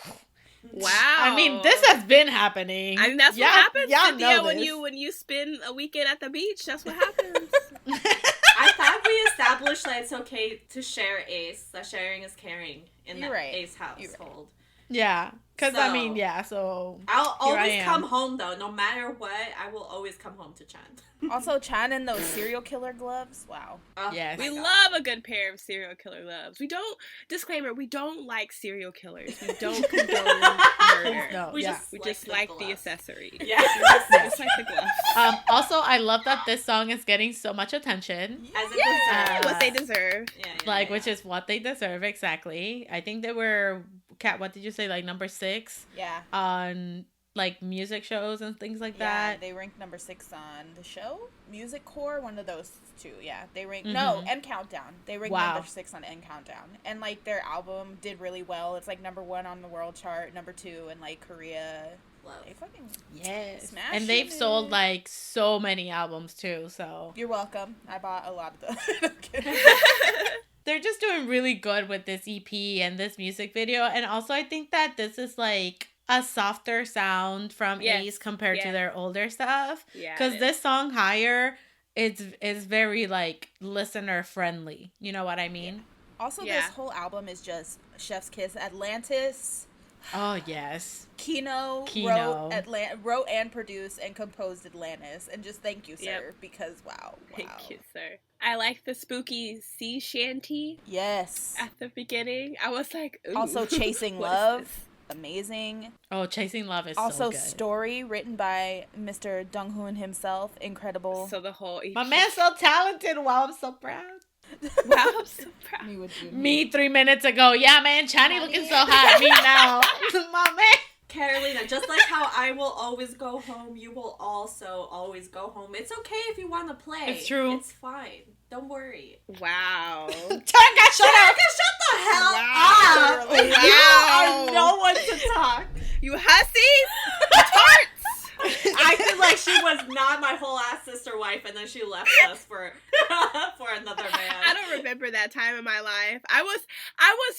B: Wow.
F: I mean, this has been happening.
B: I mean, that's
F: Y'all-
B: what happens,
F: y'all
B: Cynthia,
F: know
B: when
F: this.
B: you spend a weekend at the beach. That's what happens.
E: I thought we established that it's okay to share Ace, that sharing is caring in
D: You're
E: the
D: right.
E: Ace
D: You're right.
E: household.
F: Yeah. Because, I mean,
E: So-
F: yeah, so...
E: I'll
F: Here I
E: always
F: am.
E: come home though. No matter what, I will always come home to Chan.
D: Also, Chan in those serial killer gloves. Wow.
E: Oh,
F: Yes.
E: my
B: We
E: God.
B: love a good pair of serial killer gloves. We don't, disclaimer, we don't like serial killers. We don't condone murder.
F: No,
E: We
F: yeah.
E: just
B: We just like the
E: gloves.
B: accessory.
E: Yeah.
B: We just like the gloves.
F: Also, I love that this song is getting so much attention.
E: As it
B: Yeah,
E: deserves.
B: what they deserve.
E: Yeah,
F: Which is what they deserve, exactly. I think they were, Kat, what did you say, like number 6
D: Yeah.
F: on like music shows and things like
D: Yeah,
F: that?
D: they ranked number 6 on the show, Music Core, one of those two. Yeah, they ranked no M Countdown. They ranked
F: Wow.
D: number 6 on M Countdown, and like their album did really well. It's like number 1 on the world chart, number 2 in like Korea.
E: Love.
D: They fucking
F: Yes.
D: Smashing
F: And they've sold
D: it.
F: like so many albums too, so
D: You're welcome. I bought a lot of them.
F: they're just doing really good with this EP and this music video. And also I think that this is like a softer sound from
B: Yes.
F: Ace compared to
B: Yeah.
F: their older stuff.
B: Yeah.
F: Because
B: it
F: this song Higher is very like listener friendly. You know what I mean?
D: Also,
B: Yeah.
D: this whole album is just Chef's Kiss. Atlantis,
F: Oh yes.
D: Kino,
F: Kino.
D: wrote and produced and composed Atlantis, and just thank you, sir,
B: Yep.
D: because wow.
B: Thank you, sir. I like the spooky sea shanty
D: Yes.
B: at the beginning. I was like, ooh.
D: Also, Chasing
B: what is
D: Love,
B: this?
D: amazing.
F: Oh, Chasing Love is
D: Also,
F: so good.
D: Story, written by Mr. Donghoon himself, incredible.
B: So the whole EP.
F: My man's so talented. Wow, I'm so proud.
B: Wow, I'm so proud.
D: Me with you.
F: Me 3 minutes ago. Yeah, man, Chani looking so hot. Me now. My man.
E: Carolina, just like how I will always go home, you will also always go home. It's okay if you want to play.
F: It's true.
E: It's fine. Don't worry.
B: Wow.
F: Shut up.
E: Shut the hell
B: Wow.
E: up!
B: Wow.
E: You are no one to talk.
B: You hussies! Tarts!
E: I feel like she was not my whole ass sister wife, and then she left us for another man.
B: I don't remember that time in my life. I was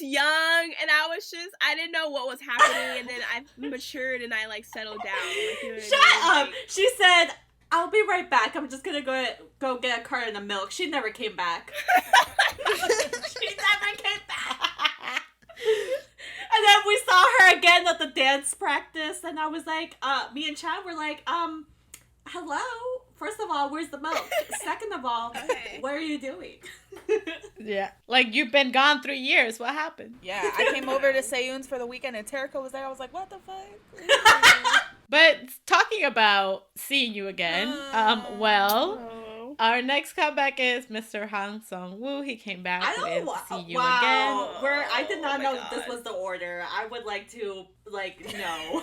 B: young and I didn't know what was happening, and then I matured and I like settled down. Like, you know what
E: Shut
B: I mean?
E: up! She said, "I'll be right back. I'm just gonna go get a carton of milk." She never came back. She never came back. And then we saw her again at the dance practice, and I was like, me and Chad were like, hello? First of all, where's the milk? Second of all,
B: Okay.
E: what are you doing?
F: Yeah. Like, you've been gone 3 years. What happened?
D: Yeah, I came over to Seungwoo's for the weekend, and Terika was there. I was like, what the fuck?
F: But talking about seeing you again, well,
B: Oh.
F: our next comeback is Mr. Han Seungwoo. He came back
E: I don't
F: with See You
E: wow.
F: Again.
E: I did not
B: Oh my
E: know that this
B: God.
E: was the order. I would like to, know.
B: Oh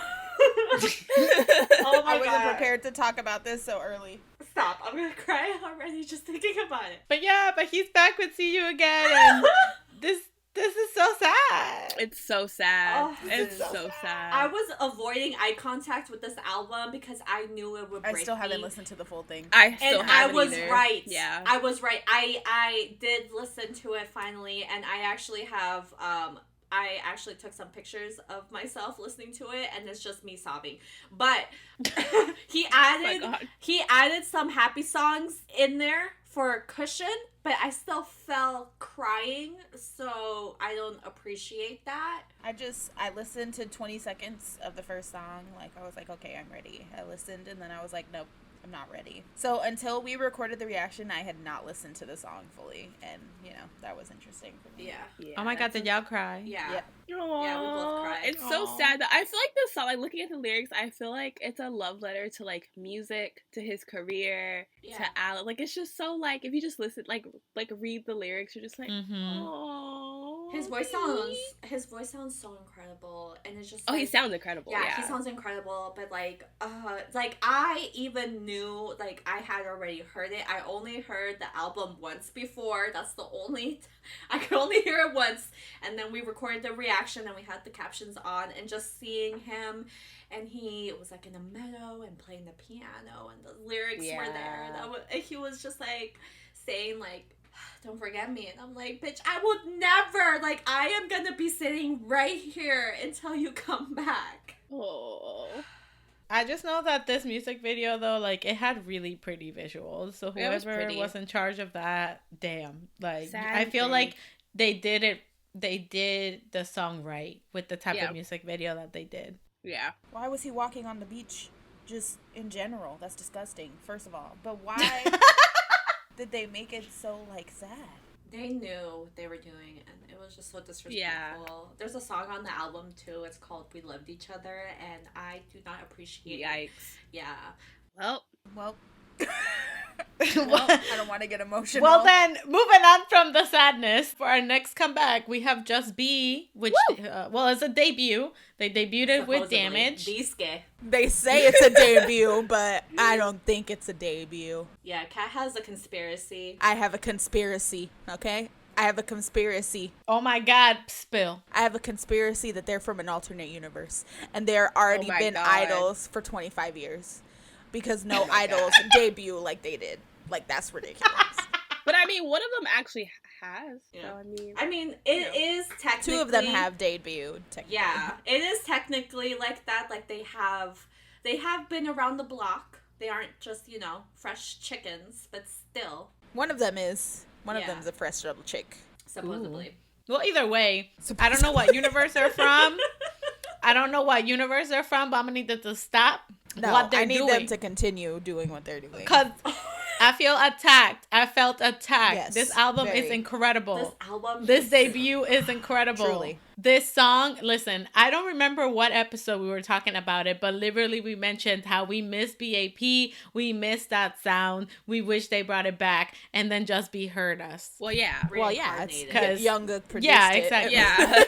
E: Oh my
D: I wasn't
E: God.
D: prepared to talk about this so early.
E: Stop. I'm gonna cry already just thinking about it.
F: But yeah, but he's back with See You Again, and this is so sad.
B: It's so sad.
E: Oh,
B: it's
E: this is
B: so sad.
E: I was avoiding eye contact with this album because I knew it would break
D: I still haven't
E: me.
D: listened to the full thing.
B: I still
E: And I
B: haven't
E: was
B: either.
E: right.
B: Yeah.
E: I was right. I did listen to it finally, and I actually have I actually took some pictures of myself listening to it, and it's just me sobbing. But he added
B: God.
E: he added some happy songs in there for cushion, but I still fell crying, so I don't appreciate that.
D: I listened to 20 seconds of the first song. Like, I was like, okay, I'm ready. I listened, and then I was like, nope, I'm not ready. So until we recorded the reaction, I had not listened to the song fully, and, that was interesting for me.
E: Yeah.
F: Oh my God, did y'all cry?
E: Yeah.
D: Yep.
B: Aww.
E: Yeah, we both cried.
B: It's so
F: Aw.
B: sad that I feel like this song, like looking at the lyrics, I feel like it's a love letter to like music, to his career,
E: Yeah.
B: to Alec. Like it's just so like if you just listen, like read the lyrics, you're just like,
F: Mm-hmm.
B: oh.
E: His voice sounds so incredible, and it's just
B: Oh, he
E: like,
B: sounds incredible.
E: yeah,
B: Yeah,
E: he sounds incredible, but like I even knew, like, I had already heard it. I only heard the album once before. That's the only I could only hear it once, and then we recorded the reaction and we had the captions on, and just seeing him, and he was like in a meadow and playing the piano, and the lyrics were there. And he was just like saying like, don't forget me, and I'm like, bitch, I would never, like, I am gonna be sitting right here until you come back.
B: Oh.
F: I just know that this music video, though, like, it had really pretty visuals. So
B: It was
F: whoever
B: pretty.
F: was in charge of that, damn. Like,
B: Sad
F: I feel
B: and
F: like they did it they did the song right with the type
B: Yeah.
F: of music video that they did.
B: Yeah.
D: Why was he walking on the beach? Just in general, that's disgusting, first of all. But why did they make it so, like, sad?
E: They knew what they were doing, and it was just so disrespectful.
B: Yeah.
E: There's a song on the album, too. It's called We Loved Each Other, and I do not appreciate it.
B: Yikes.
E: Yeah.
B: Well,
D: Well, I don't want to get emotional.
F: Well, then, moving on from the sadness, for our next comeback, we have Just B, which, it's a debut. They debuted it with
E: Supposedly.
F: Damage.
E: Disque.
D: They say it's a debut, but I don't think it's a debut.
E: Yeah, Kat has a conspiracy.
D: I have a conspiracy, okay? I have a conspiracy.
F: Oh my God, spill.
D: I have a conspiracy that they're from an alternate universe. And they're already
B: Oh my
D: been
B: God.
D: idols for 25 years. Because no idols debut like they did. Like, that's ridiculous.
B: but I mean, one of them actually has.
E: Yeah.
B: So, I mean,
E: It is technically...
D: Two of them have debuted, technically.
E: Yeah, it is technically like that. Like, they have been around the block. They aren't just, fresh chickens, but still,
D: One of them is. One of
E: Yeah.
D: them's a fresh double chick.
E: supposedly.
F: Well, either way, I don't know what universe they're from. I don't know what universe they're from, but I'm going to need them to stop what they're
D: I need
F: doing.
D: them to continue doing what they're doing.
F: Because I feel attacked. I felt attacked.
D: Yes,
F: This album is
D: very.
F: incredible.
E: This album...
F: This debut is incredible.
D: Truly.
F: This song, listen, I don't remember what episode we were talking about it, but literally we mentioned how we miss BAP, we miss that sound, we wish they brought it back, and then Just Be heard us.
B: well, yeah.
D: Well, yeah, it's
E: Reincarnated.
F: 'Cause-
D: Jungkook produced
F: Yeah,
D: it.
F: exactly.
B: Yeah.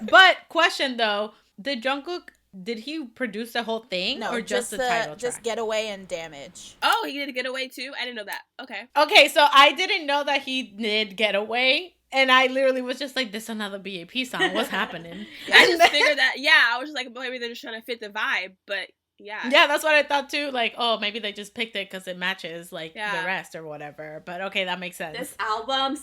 F: But question though, did Jungkook, did he produce the whole thing
D: No,
F: or just the title
D: just
F: track?
D: Getaway and Damage.
B: Oh, he did a getaway too? I didn't know that. Okay.
F: Okay, so I didn't know that he did Getaway. And I literally was just like, this is another BAP song. What's happening?
B: I just figured that, I was just like, maybe they're just trying to fit the vibe, but yeah.
F: Yeah, that's what I thought too. Like, oh, maybe they just picked it because it matches like
B: Yeah.
F: the rest or whatever. But okay, that makes sense.
E: This album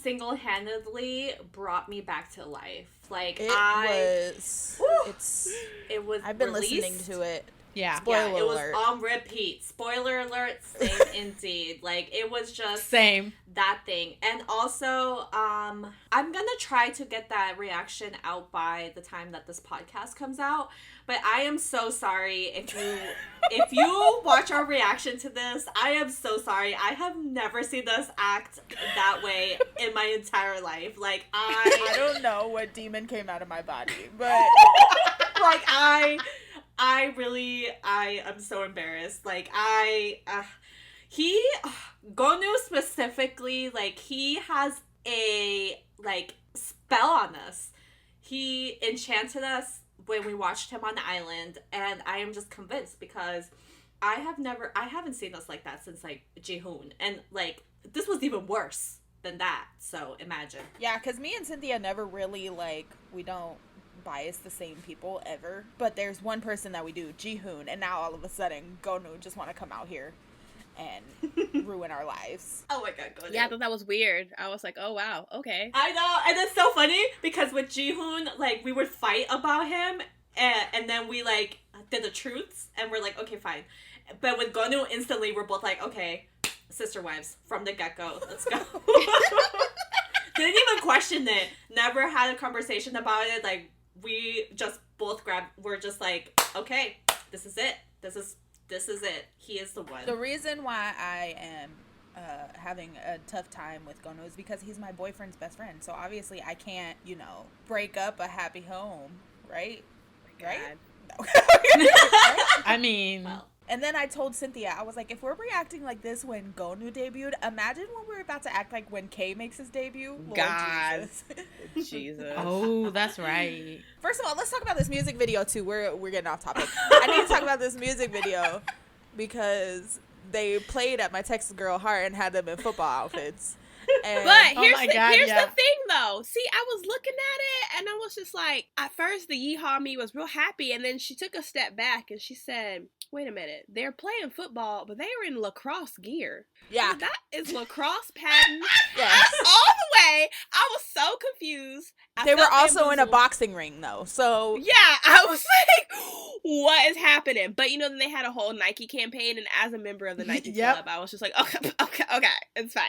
E: single-handedly brought me back to life. Like,
D: It was.
E: Woo!
D: It's.
E: it was
D: I've been
E: released.
D: listening to it.
F: Yeah,
D: Spoiler
E: It was
D: alert.
E: on repeat. Spoiler alert, same indeed. Like, it was just
F: same.
E: that thing. And also, I'm gonna try to get that reaction out by the time that this podcast comes out. But I am so sorry if you watch our reaction to this. I am so sorry. I have never seen us act that way in my entire life. Like,
D: I don't know what demon came out of my body, but
E: like, I am so embarrassed. Like, Gonu specifically, like, he has a, like, spell on us. He enchanted us when we watched him on the island, and I am just convinced because I haven't seen us like that since, like, Jihoon, and, like, this was even worse than that, so imagine.
D: yeah, because me and Cynthia never really, like, we don't bias the same people ever, but there's one person that we do, Jihoon, and now all of a sudden Gonu just want to come out here and ruin our lives.
E: Oh my god, Gonu.
B: Yeah, I thought that was weird. I was like, oh wow, okay.
E: I know, and it's so funny because with Jihoon, like, we would fight about him, and then we, like, did the truths, and we're like, okay, fine. But with Gonu, instantly, we're both like, okay, sister wives from the get-go, let's go. Didn't even question it, never had a conversation about it, like, we just both we're just like, okay, this is it, this is it, he is the one.
D: The reason why I am having a tough time with Gonu is because he's my boyfriend's best friend. So obviously I can't, break up a happy home, right? Right? No.
F: I mean,
E: Well,
D: And then I told Cynthia, I was like, if we're reacting like this when Gonu debuted, imagine when we're about to act like when K makes his debut. Lord
B: God.
D: Jesus.
B: Jesus.
F: oh, that's right.
D: First of all, let's talk about this music video too. We're getting off topic. I need to talk about this music video because they played at my Texas Girl Heart and had them in football outfits. And
B: But
F: Oh
B: here's
F: my
B: the,
F: God,
B: here's
F: yeah.
B: the thing, though. See, I was looking at it, and I was just like, at first, the yeehaw me was real happy, and then she took a step back, and she said, wait a minute, they're playing football, but they were in lacrosse gear.
D: yeah,
B: That is lacrosse pattern
D: yes.
B: all the Anyway, I was so confused.
D: They were also in a boxing ring, though, so...
B: Yeah, I was like, what is happening? But, then they had a whole Nike campaign, and as a member of the Nike Club, I was just like, okay, it's fine.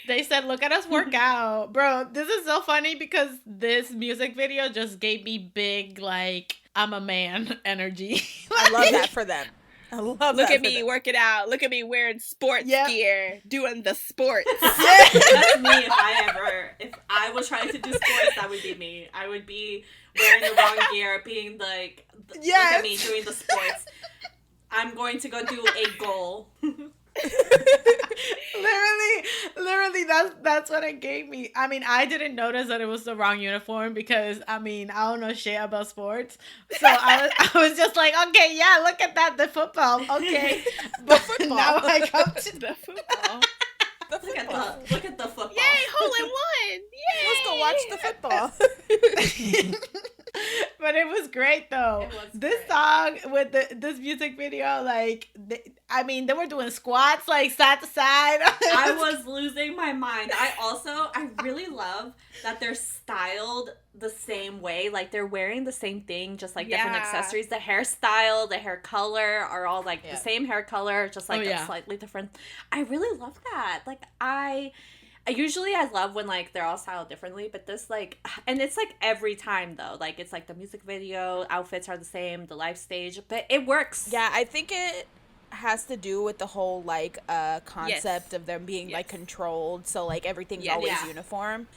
F: They said, look at us work out. Bro, this is so funny because this music video just gave me big, like, I'm a man energy.
D: I love that for them. I love that.
B: Look at me working out. Look at me wearing sports gear, doing the sports.
E: That's me. If I was trying to do sports, that would be me. I would be wearing the wrong gear, being like, look at me doing the sports. I'm going to go do a goal.
F: literally that's what it gave me. I mean, I didn't notice that it was the wrong uniform because I don't know shit about sports, so I was just like, okay, yeah, look at that, the football, okay. But football. Now I come to the football.
E: Look at the football.
B: Yay, hole in one. Yay.
D: Let's go watch the football.
F: But it was great though. This song with this music video, like, they were doing squats like side to side.
E: I was losing my mind. I really love that they're styled the same way. Like, they're wearing the same thing, just like different accessories. The hairstyle, the hair color are all like the same hair color, just like slightly different. I really love that. Like, I love when, like, they're all styled differently, but this, like, and it's, like, every time, though. Like, it's, like, the music video, outfits are the same, the live stage, but it works.
D: Yeah, I think it has to do with the whole, like, concept of them being, like, controlled, so, like, everything's always uniform.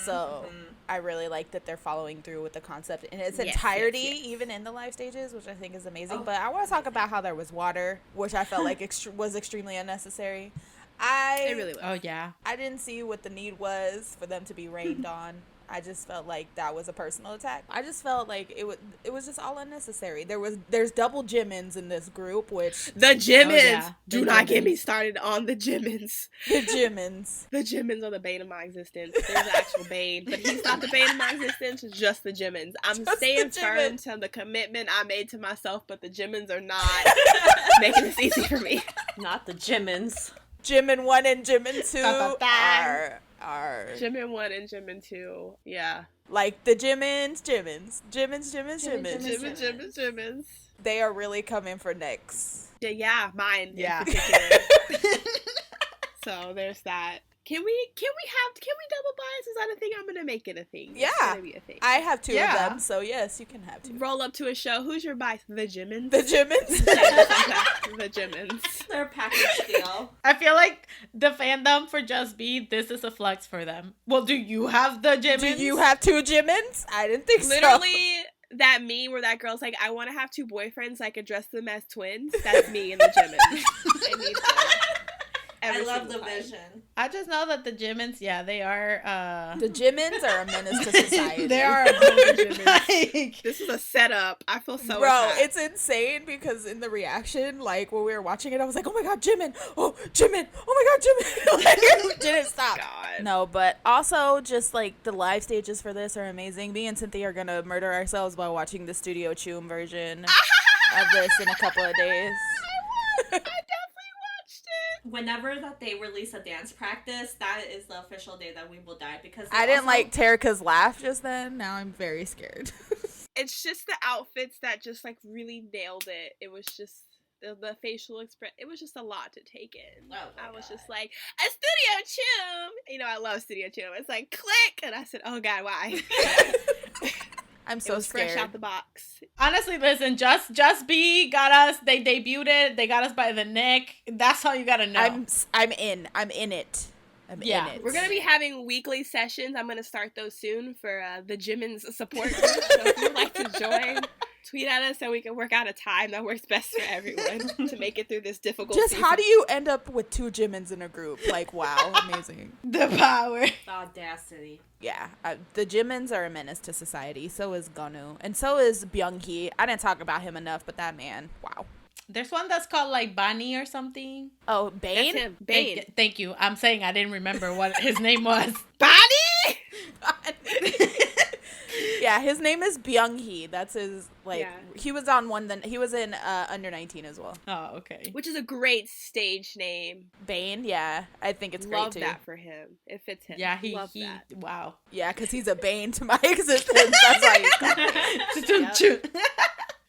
D: So, I really like that they're following through with the concept in its entirety, even in the live stages, which I think is amazing. But I want to talk about how there was water, which I felt like was extremely unnecessary. It really was.
F: Oh, yeah.
D: I didn't see what the need was for them to be rained on. I just felt like that was a personal attack. I just felt like it was just all unnecessary. There's double Jimins in this group, which...
B: The Jimins! Do not get me started on the Jimins.
D: The Jimins.
B: The Jimins are the bane of my existence. There's an actual bane, but he's not the bane of my existence, it's just the Jimins. I'm staying firm to the commitment I made to myself, but the Jimins are not making this easy for me.
E: Not the Jimins.
D: Jimin 1 and Jimin 2 are
B: Jimin 1 and Jimin 2, yeah.
D: Like the Jimins. They are really coming for necks.
B: Yeah, mine.
D: Yeah.
B: So there's that. Can we double bias? Is that a thing? I'm gonna make it a thing.
D: Yeah.
B: It's gonna be a thing.
D: I have two of them, so yes, you can have two.
B: Roll up to a show. Who's your bias? The Jimins?
D: The Jimins?
B: The Jimins.
E: They're a package deal.
F: I feel like the fandom for Just Be, this is a flex for them. Well, do you have the Jimins?
D: Do you have two Jimins? I didn't think
B: Literally, that meme where that girl's like, I want to have two boyfriends so I could dress them as twins. That's me and the Jimins. I need them.
E: I love the vision.
F: I just know that the Jimins, they are...
D: The Jimins are a menace to society.
F: They are a Jimins.
B: This is a setup. I feel so
D: attacked. It's insane because in the reaction, like, when we were watching it, I was like, oh my god, Jimin! Oh, Jimin! Oh my god, Jimin! Like, didn't stop.
B: God.
D: No, but also, just, like, the live stages for this are amazing. Me and Cynthia are gonna murder ourselves by watching the Studio Choom version of this in a couple of days.
E: Whenever that they release a dance practice, that is the official day that we will die, because
D: I didn't like Terika's laugh just then. Now I'm very scared.
B: It's just the outfits that just, like, really nailed it. It was just the facial expression. It was just a lot to take in. I was just like, a Studio Choom! You know, I love Studio Choom. It's like, click! And I said, oh god, why?
D: I'm so scared.
B: Fresh out the box.
F: Honestly, listen, Just Be got us. They debuted it. They got us by the neck. That's all you gotta know.
D: I'm in it. I'm in it.
B: We're gonna be having weekly sessions. I'm gonna start those soon for the Jimins support group. So if you'd like to join, tweet at us so we can work out a time that works best for everyone to make it through this difficult season.
D: How do you end up with two Jimins in a group? Like, wow, amazing.
F: The power.
E: The audacity.
D: Yeah, the Jimins are a menace to society. So is Gonu. And so is Byung-hee. I didn't talk about him enough, but that man, wow.
F: There's one that's called, like, Bani or something.
D: Oh, Bane?
B: That's him. Bane.
F: Thank you. I'm saying I didn't remember what his name was.
B: Bani!
D: Yeah, his name is Byung-hee. That's his, like,
B: Yeah.
D: he was on one, then he was in Under 19 as well.
F: Oh, okay.
B: Which is a great stage name.
D: Bane, yeah, I think it's
B: Love
D: great too.
B: that for him. It fits him.
F: Yeah,
B: Love that.
F: wow.
D: Yeah, because he's a bane to my existence. That's why he's called.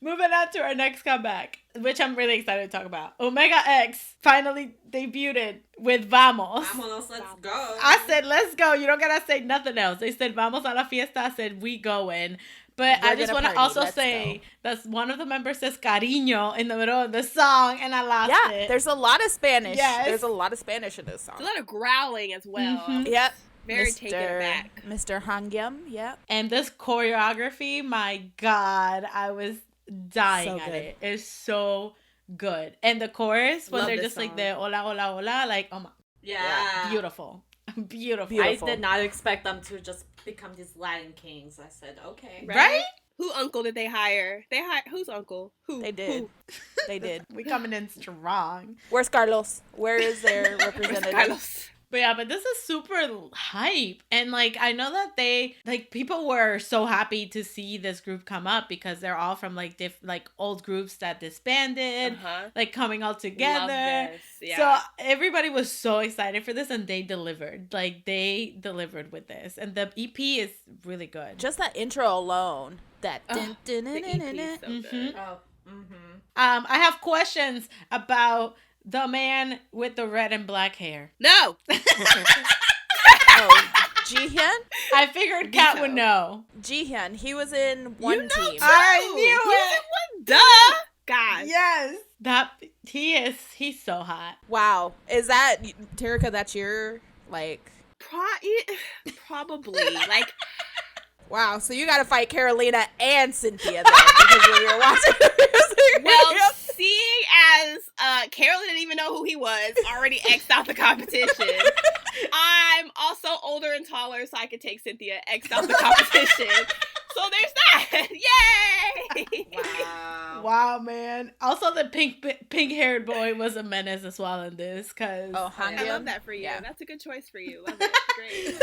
F: Moving on to our next comeback, which I'm really excited to talk about. Omega X finally debuted with Vamos.
E: Vámonos, let's go.
F: I said, let's go. You don't gotta say nothing else. They said, Vamos a la fiesta. I said, we going. But
D: We're
F: I just
D: gonna
F: want to
D: party.
F: also
D: Let's
F: say
D: go.
F: that one of the members says cariño in the middle of the song, and I lost
D: Yeah,
F: it.
D: there's a lot of Spanish.
F: Yes.
D: There's a lot of Spanish in this song.
B: There's a lot of growling as well.
F: Mhm.
D: Yep.
B: Very taken aback.
D: Mr. Hangyum, yep.
F: And this choreography, my God, I was dying
D: So
F: at
D: good.
F: it. It's so good. And the chorus, when
B: Love
F: they're
B: this
F: just like
B: song.
F: the hola, hola, hola, like, oh my,
E: Yeah.
F: beautiful. Beautiful.
D: Beautiful.
E: I did not expect them to just become these Latin kings. I said, okay.
F: Right?
B: Who uncle did they hire? They hired who's uncle? Who?
D: They did.
B: Who?
D: They did.
F: We coming in strong.
D: Where's Carlos? Where is their representative?
B: Carlos.
F: But yeah, but this is super hype. And like, I know that people were so happy to see this group come up because they're all from like old groups that disbanded,
B: Uh-huh.
F: like coming all
B: Love
F: together.
B: this. Yeah.
F: So everybody was so excited for this and they delivered. Like they delivered with this. And the EP is really good.
D: Just that intro alone. That
B: Ugh, the EP is so
F: Mhm.
B: good.
E: Oh, mm-hmm.
F: I have questions about the man with the red and black hair.
B: No.
D: Oh, Jihyun?
F: I figured Kat would
B: Veto.
F: know.
D: Jihyun, he was in one
B: know
D: team.
B: too.
F: I knew
B: He's
F: it.
B: in one. Duh. God.
F: Yes. He's so hot.
D: Wow. Is that, Terica, that's your, like...
B: Probably. Like,
D: Wow, so you gotta fight Carolina and Cynthia then, because when you're watching the music
B: well,
D: video.
B: seeing as Carolyn didn't even know who he was, already X'd out the competition. I'm also older and taller, so I could take Cynthia, X'd out the competition. So there's that. Yay!
E: Wow.
F: Wow, man. Also, the pink haired boy was a menace as well in this, cause
D: Oh,
B: I
D: Hangyum?
B: love that for you.
D: Yeah.
B: That's a good choice for you. Love it. Great.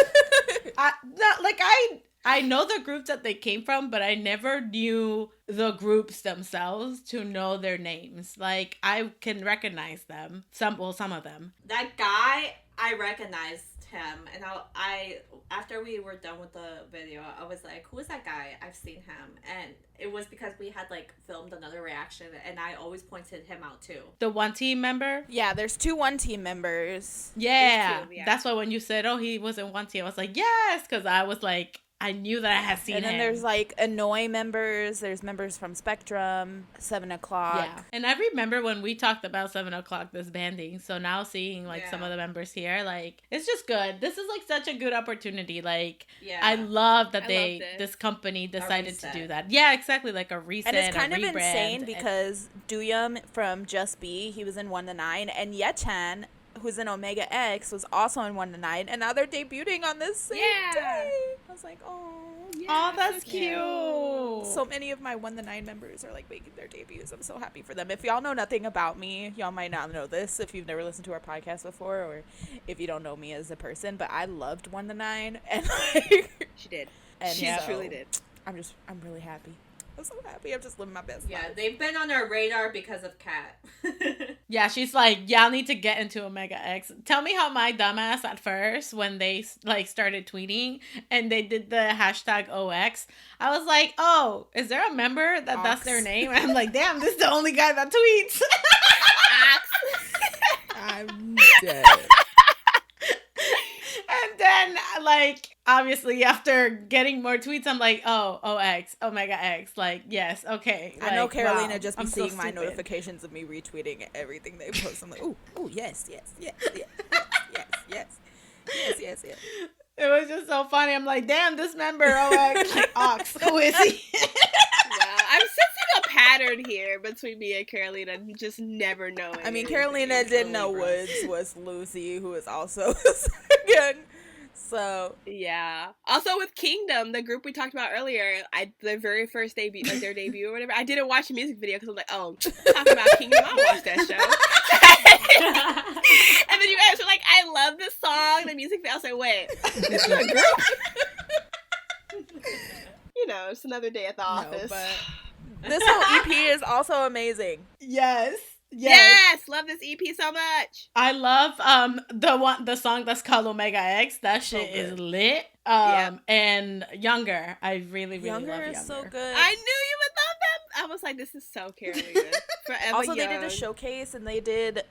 F: I know the groups that they came from, but I never knew the groups themselves to know their names. Like I can recognize them. Some of them.
E: That guy, I recognized him, and I after we were done with the video, I was like, who is that guy? I've seen him. And it was because we had like filmed another reaction, and I always pointed him out too.
F: The one team member.
D: Yeah, there's 2 one-team members.
F: Yeah,
B: There's two, yeah.
F: that's why when you said, "Oh, he was in one team," I was like, "Yes," because I was like, I knew that I had seen
D: And then
F: him.
D: there's like Annoy members, there's members from Spectrum, 7 o'clock.
F: Yeah, and I remember when we talked about 7 o'clock disbanding. So now seeing like some
E: Yeah.
F: of the members here, like it's just good. This is like such a good opportunity. Like
E: Yeah.
F: I love that
B: I love this.
F: this company decided to
E: reset.
F: do that. Yeah, exactly, like a reset.
D: And it's kind
F: a
D: of
F: rebrand,
D: insane
F: and-
D: because Doyoung from Just B, he was in 1 to 9, and Yechan, who's in Omega X, was also in 1 to 9, and now they're debuting on this same
B: Yeah.
D: day. I was like, oh.
F: Oh, that's
B: so
F: cute.
D: So many of my 1 to 9 members are like making their debuts. I'm so happy for them. If y'all know nothing about me, y'all might not know this if you've never listened to our podcast before, or if you don't know me as a person, but I loved 1 to 9, and like,
B: She did.
D: and
B: She
D: so
B: truly did.
D: I'm really happy. I'm so happy. I'm just living my best
E: Yeah,
D: life.
E: they've been on our radar because of Kat.
F: Yeah, she's like, y'all need to get into Omega X. Tell me how my dumbass at first, when they like started tweeting and they did the hashtag OX, I was like, oh, is there a member that's their
D: Ox.
F: name? And I'm like, damn, this is the only guy that tweets.
D: I'm dead.
F: And then, like, obviously, after getting more tweets, I'm like, oh, OX, Omega X. Like, yes, okay.
D: I know
F: like,
D: Carolina
F: wow,
D: just be
F: I'm so
D: seeing my
F: stupid.
D: notifications of me retweeting everything they post. I'm like, ooh, yes, yes, yes, yes, yes, yes, yes, yes, yes.
F: It was just so funny. I'm like, damn, this member, OX, like, Ox, who is he?
B: Wow, I'm sensing a pattern here between me and Carolina, just never knowing.
D: I mean,
B: anything.
D: Carolina
B: It's
D: didn't know
B: totally
D: Woods was Lucy, who is also again. So
B: Yeah. Also with Kingdom, the group we talked about earlier, their very first debut, like their debut or whatever, I didn't watch the music video because I'm like, oh, talking about Kingdom, I'll watch that show. And then you guys were like, I love this song, the music video. I was like, wait, this is a group? it's another day at the office.
D: But this whole EP is also amazing.
F: Yes.
B: Yes, love this EP so much.
F: I love the song that's called Omega X. That shit is lit. And Younger. I really love Younger.
D: Is so good.
B: I knew you would love them. I was like, this is so Carolina. Forever
D: also,
B: young.
D: they did a showcase and they did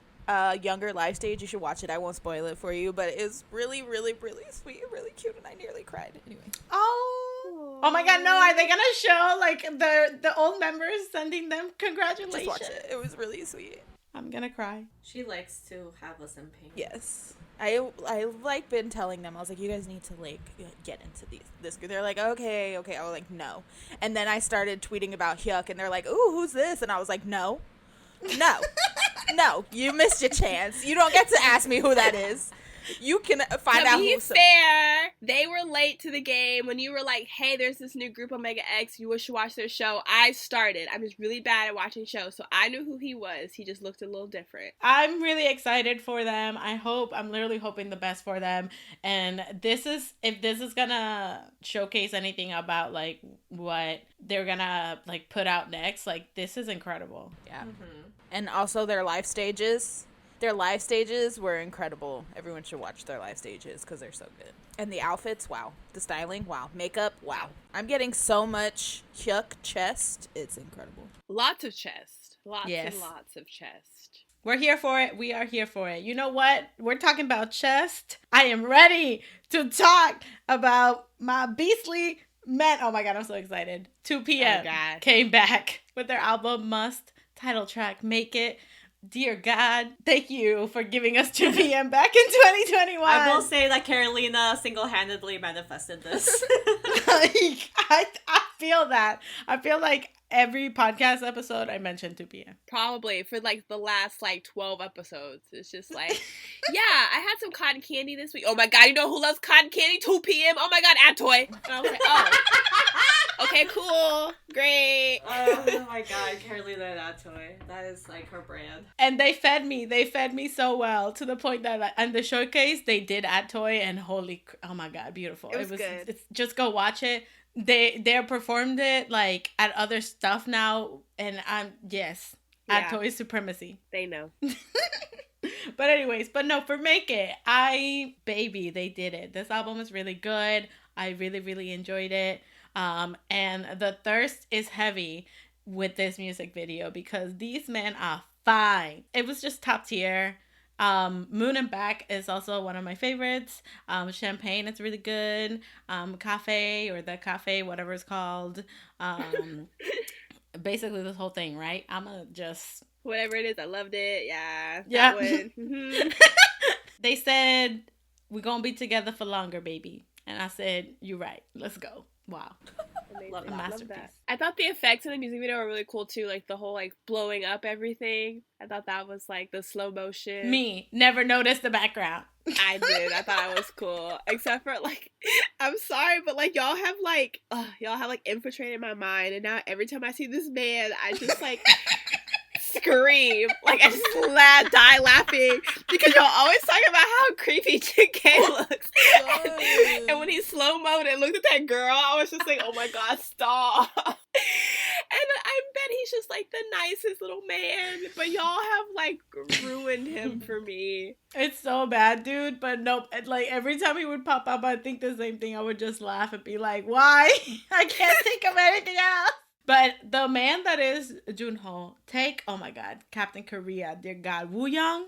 D: Younger live stage. You should watch it. I won't spoil it for you, but it's really, really, really sweet and really cute, and I nearly cried. Anyway.
F: Oh my God! No, are they gonna show like the old members sending them congratulations?
D: Just watch it. It was really sweet.
F: I'm gonna cry.
E: She likes to have us in pain.
D: Yes. I like been telling them, I was like, you guys need to like get into this group. They're like, okay. I was like, no. And then I started tweeting about Hyuk, and they're like, ooh, who's this? And I was like, no, you missed your chance. You don't get to ask me who that is. You can find out who's
B: fair. They were late to the game. When you were like, hey, there's this new group Omega X, you should watch their show. I started. I'm just really bad at watching shows, so I knew who he was. He just looked a little different.
F: I'm really excited for them. I'm literally hoping the best for them. And if this is gonna showcase anything about like what they're gonna like put out next, like this is incredible.
D: Yeah. Mm-hmm. And also their live stages. Their live stages were incredible. Everyone should watch their live stages because they're so good. And the outfits, wow. The styling, wow. Makeup, wow. I'm getting so much Hyuk chest. It's incredible.
B: Lots of chest. Lots and lots of chest.
F: We're here for it. We are here for it. You know what? We're talking about chest. I am ready to talk about my beastly men. Oh my God, I'm so excited. 2 p.m. came back with their album Must, title track Make It. Dear God, thank you for giving us 2 p.m. back in 2021.
E: I will say that Carolina single-handedly manifested this.
F: I feel that. I feel like every podcast episode I mention 2 p.m.
B: Probably for like the last like 12 episodes. It's just like, yeah, I had some cotton candy this week. Oh my God, you know who loves cotton candy? 2 p.m. Oh my God, Atoy. And I was like, oh. Okay, cool. Great.
E: Oh my God, Carolina and Atoy. That is like her brand.
F: And they fed me so well to the point that like, in the showcase they did Atoy and oh my God, beautiful.
B: It was good.
F: Just go watch it. They performed it like at other stuff now, and Atoy supremacy.
B: They know.
F: But anyways, for Make It, they did it. This album is really good. I really, really enjoyed it. And the thirst is heavy with this music video because these men are fine. It was just top tier. Moon and Back is also one of my favorites. Champagne is really good. Cafe or the Cafe, whatever it's called. Basically this whole thing, right?
B: Whatever it is, I loved it. Yeah.
F: Yeah.
B: That one.
F: They said, we're gonna be together for longer, baby. And I said, you're right. Let's go. Wow.
B: Love that. I thought the effects in the music video were really cool too, like the whole like blowing up everything. I thought that was like the slow motion.
F: Me, never noticed the background.
B: I did. I thought it was cool. Except for like, I'm sorry, but like y'all have infiltrated my mind, and now every time I see this man, I just like scream. Like I just die laughing because y'all always talk about how creepy Jin-K looks. And when he slow-moed and looked at that girl, I was just like, oh my God, stop. And I bet he's just like the nicest little man, but y'all have like ruined him for me.
F: It's so bad, dude, but nope. Like every time he would pop up, I think the same thing. I would just laugh and be like, why? I can't think of anything else. But the man that is Junho, oh my God, Captain Korea, dear God, Woosung,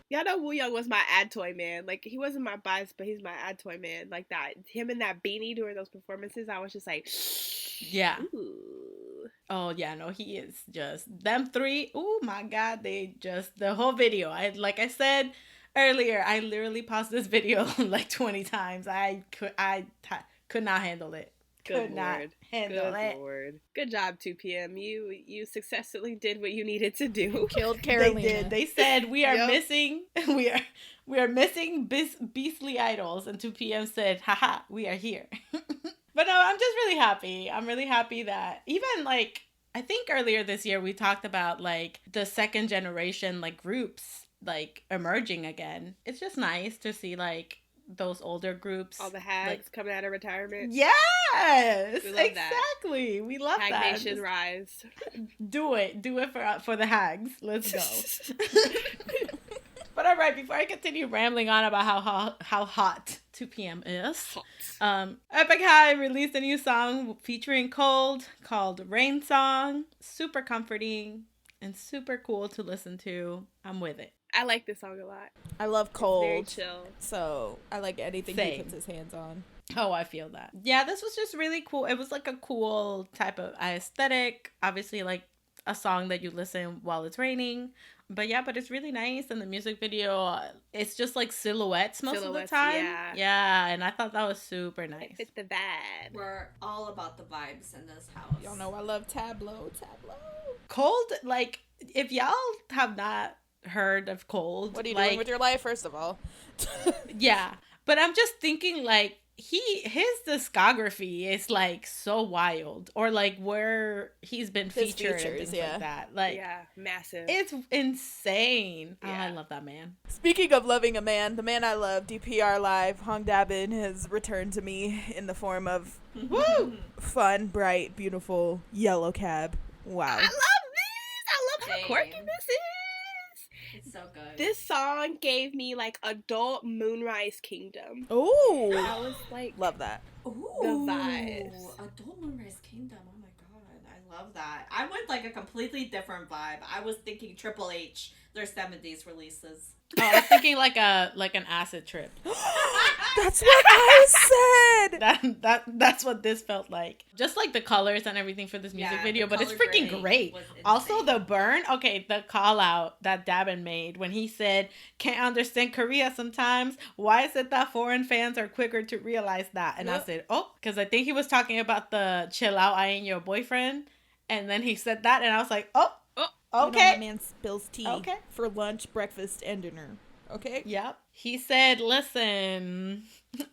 B: Y'all know Woosung was my ad toy man. Like, he wasn't my bias, but he's my ad toy man. Like that, him in that beanie during those performances, I was just like,
F: yeah.
B: Ooh.
F: Oh yeah, no, he is just them three. Oh my God, the whole video. Like I said earlier, I literally paused this video like 20 times. I could not handle it.
B: Good Lord. Good job, 2 p.m. You successfully did what you needed to do.
D: Killed Carolina.
F: They did. They said we are missing we are missing beastly idols, and 2 p.m. said, haha, we are here. But no, I'm just really happy. I'm really happy that even like I think earlier this year we talked about like the second generation like groups like emerging again. It's just nice to see like those older groups.
B: All the hags coming out of retirement.
F: Yes,
B: We love
F: exactly. We love
B: Hag
F: that.
B: Nation rise.
F: Do it for the hags. Let's go. But all right, before I continue rambling on about how hot 2 p.m. is, Epik High released a new song featuring Colde called Rain Song. Super comforting and super cool to listen to. I'm with it.
B: I like this song a lot.
D: I love Colde.
B: Very chill.
D: So I like anything he puts his hands on.
F: Oh, I feel that. Yeah, this was just really cool. It was like a cool type of aesthetic. Obviously, like a song that you listen while it's raining. But yeah, but it's really nice. And the music video, it's just like silhouettes most of the time.
B: Yeah.
F: Yeah, and I thought that was super nice.
B: It's the vibe.
E: We're all about the vibes in this house.
D: Y'all know I love Tableau.
F: Colde, like, if y'all have not heard of Colde,
D: What are you
F: like,
D: doing with your life, first of all?
F: yeah, but I'm just thinking, like, his discography is like so wild, or like where he's been featured and things like that. Like,
B: yeah, massive.
F: It's insane.
B: Yeah.
F: Oh, I love that man.
D: Speaking of loving a man, the man I love, DPR Live, Hong Dabin, has returned to me in the form of
F: Woo!
D: fun, bright, beautiful yellow cab. Wow.
B: I love this. I love how quirky this is.
E: It's so good.
B: This song gave me like adult Moonrise Kingdom.
D: Ooh.
B: I was like,
D: Love that.
E: Ooh,
B: the vibes.
E: Adult Moonrise Kingdom. Oh my god, I love that. I went like a completely different vibe. I was thinking Triple H, their 70s releases.
F: Oh, I was thinking like an acid trip.
D: That's what I said.
F: That's what this felt like. Just like the colors and everything for this music video, but it's freaking great. Also the burn. Okay, the call out that Dabin made when he said, "Can't understand Korea sometimes. Why is it that foreign fans are quicker to realize that?" And I said, "Oh, because I think he was talking about the chill out, I ain't your boyfriend." And then he said that, and I was like, "Oh, okay."
D: You know, my man spills tea for lunch, breakfast, and dinner. Okay?
F: Yep. He said, "Listen,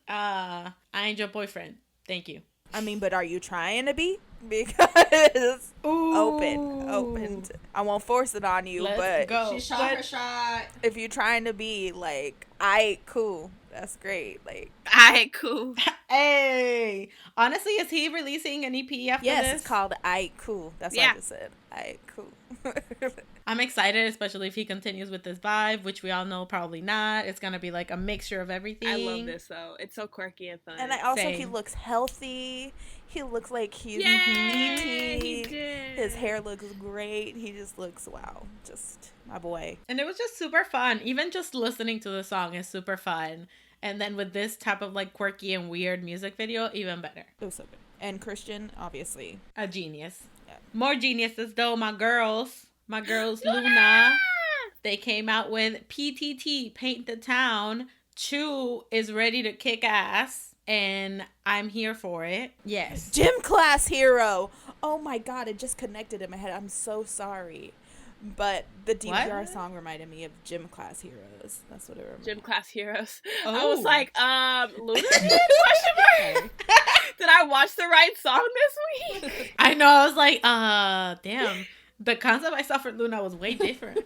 F: I ain't your boyfriend. Thank you."
D: I mean, but are you trying to be? Because open. I won't force it on you, but
F: go.
E: She shot her shot.
D: if you're trying to be like, I cool, that's great. Like,
B: alright, cool.
F: Hey, honestly, is he releasing an EP after
D: yes,
F: this?
D: it's called I cool. That's what I just said. I cool.
F: I'm excited, especially if he continues with this vibe, which we all know probably not. It's gonna be like a mixture of everything.
B: I love this though. It's so quirky and fun.
D: And he looks healthy. He looks like he's
B: Yay,
D: meaty.
B: he did.
D: His hair looks great. He just looks just my boy.
F: And it was just super fun. Even just listening to the song is super fun. And then with this type of like quirky and weird music video, even better.
D: It was so good. And Christian, obviously,
F: A genius.
D: Yeah.
F: More geniuses though, my girls Loona. They came out with PTT, Paint the Town. Chu is ready to kick ass, and I'm here for it. Yes.
D: Gym class hero. Oh my god, it just connected in my head. I'm so sorry. But the DPR song reminded me of Gym Class Heroes. That's what it reminded me.
B: Gym Class Heroes.
F: Oh.
B: I was like, Luna did? Question mark. Did I watch the right song this week?
F: I know, I was like, damn. The concept I saw for Loona was way different.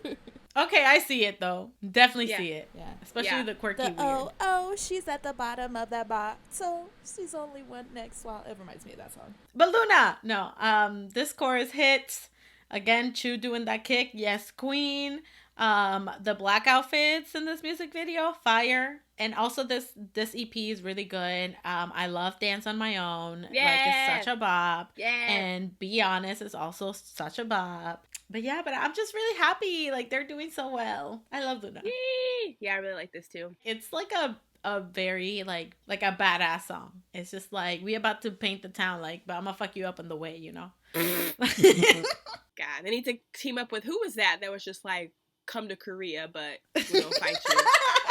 F: Okay, I see it though. Definitely see it.
D: Yeah.
F: Especially the quirky
D: The
F: weird.
D: she's at the bottom of that box. So she's only one next while it reminds me of that song.
F: But Loona, no. This chorus hits. Again, Chu doing that kick. Yes, queen. The black outfits in this music video, fire. And also this EP is really good. I love Dance on My Own.
B: Yeah.
F: Like, it's such a bop.
B: Yeah.
F: And Be Honest is also such a bop. But yeah, but I'm just really happy. Like, they're doing so well. I love Loona.
B: Yay. Yeah, I really like this too.
F: It's like a very like a badass song. It's just like, we about to paint the town, like, but I'm gonna fuck you up on the way, you know?
B: God, they need to team up with, who was that was just like, come to Korea, but we don't fight you.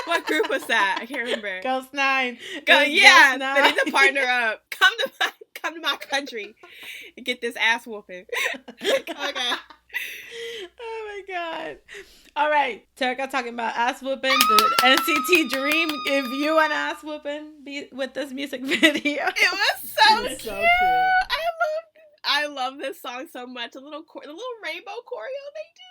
B: What group was that? I can't remember.
F: Ghost 9.
B: Yeah, they need to partner up. Come to my country and get this ass whooping. Okay.
F: Oh my god. All right, Terika talking about ass whooping. The NCT Dream give you an ass whooping with this music video.
B: It was so cute.
D: So cute.
B: I love this song so much. The little rainbow choreo they do.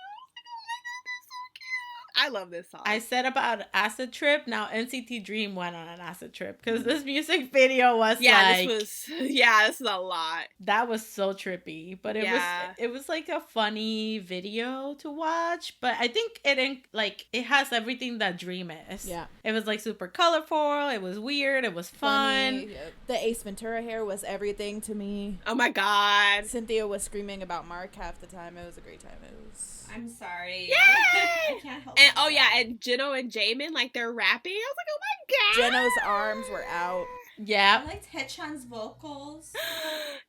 B: I love this song.
F: I said about acid trip. Now NCT Dream went on an acid trip because this music video was
B: this is a lot.
F: That was so trippy, but it was like a funny video to watch. But I think it has everything that Dream is.
D: Yeah,
F: it was like super colorful. It was weird. It was fun.
D: Funny. The Ace Ventura hair was everything to me.
B: Oh my god,
D: Cynthia was screaming about Mark half the time. It was a great time. It was.
E: I'm sorry.
B: Yay!
E: I can't help
B: And
E: myself.
B: and Jino and Jamin, like they're rapping. I was like, oh my god.
D: Jeno's arms were out.
F: Yeah.
E: I liked Haechan's vocals.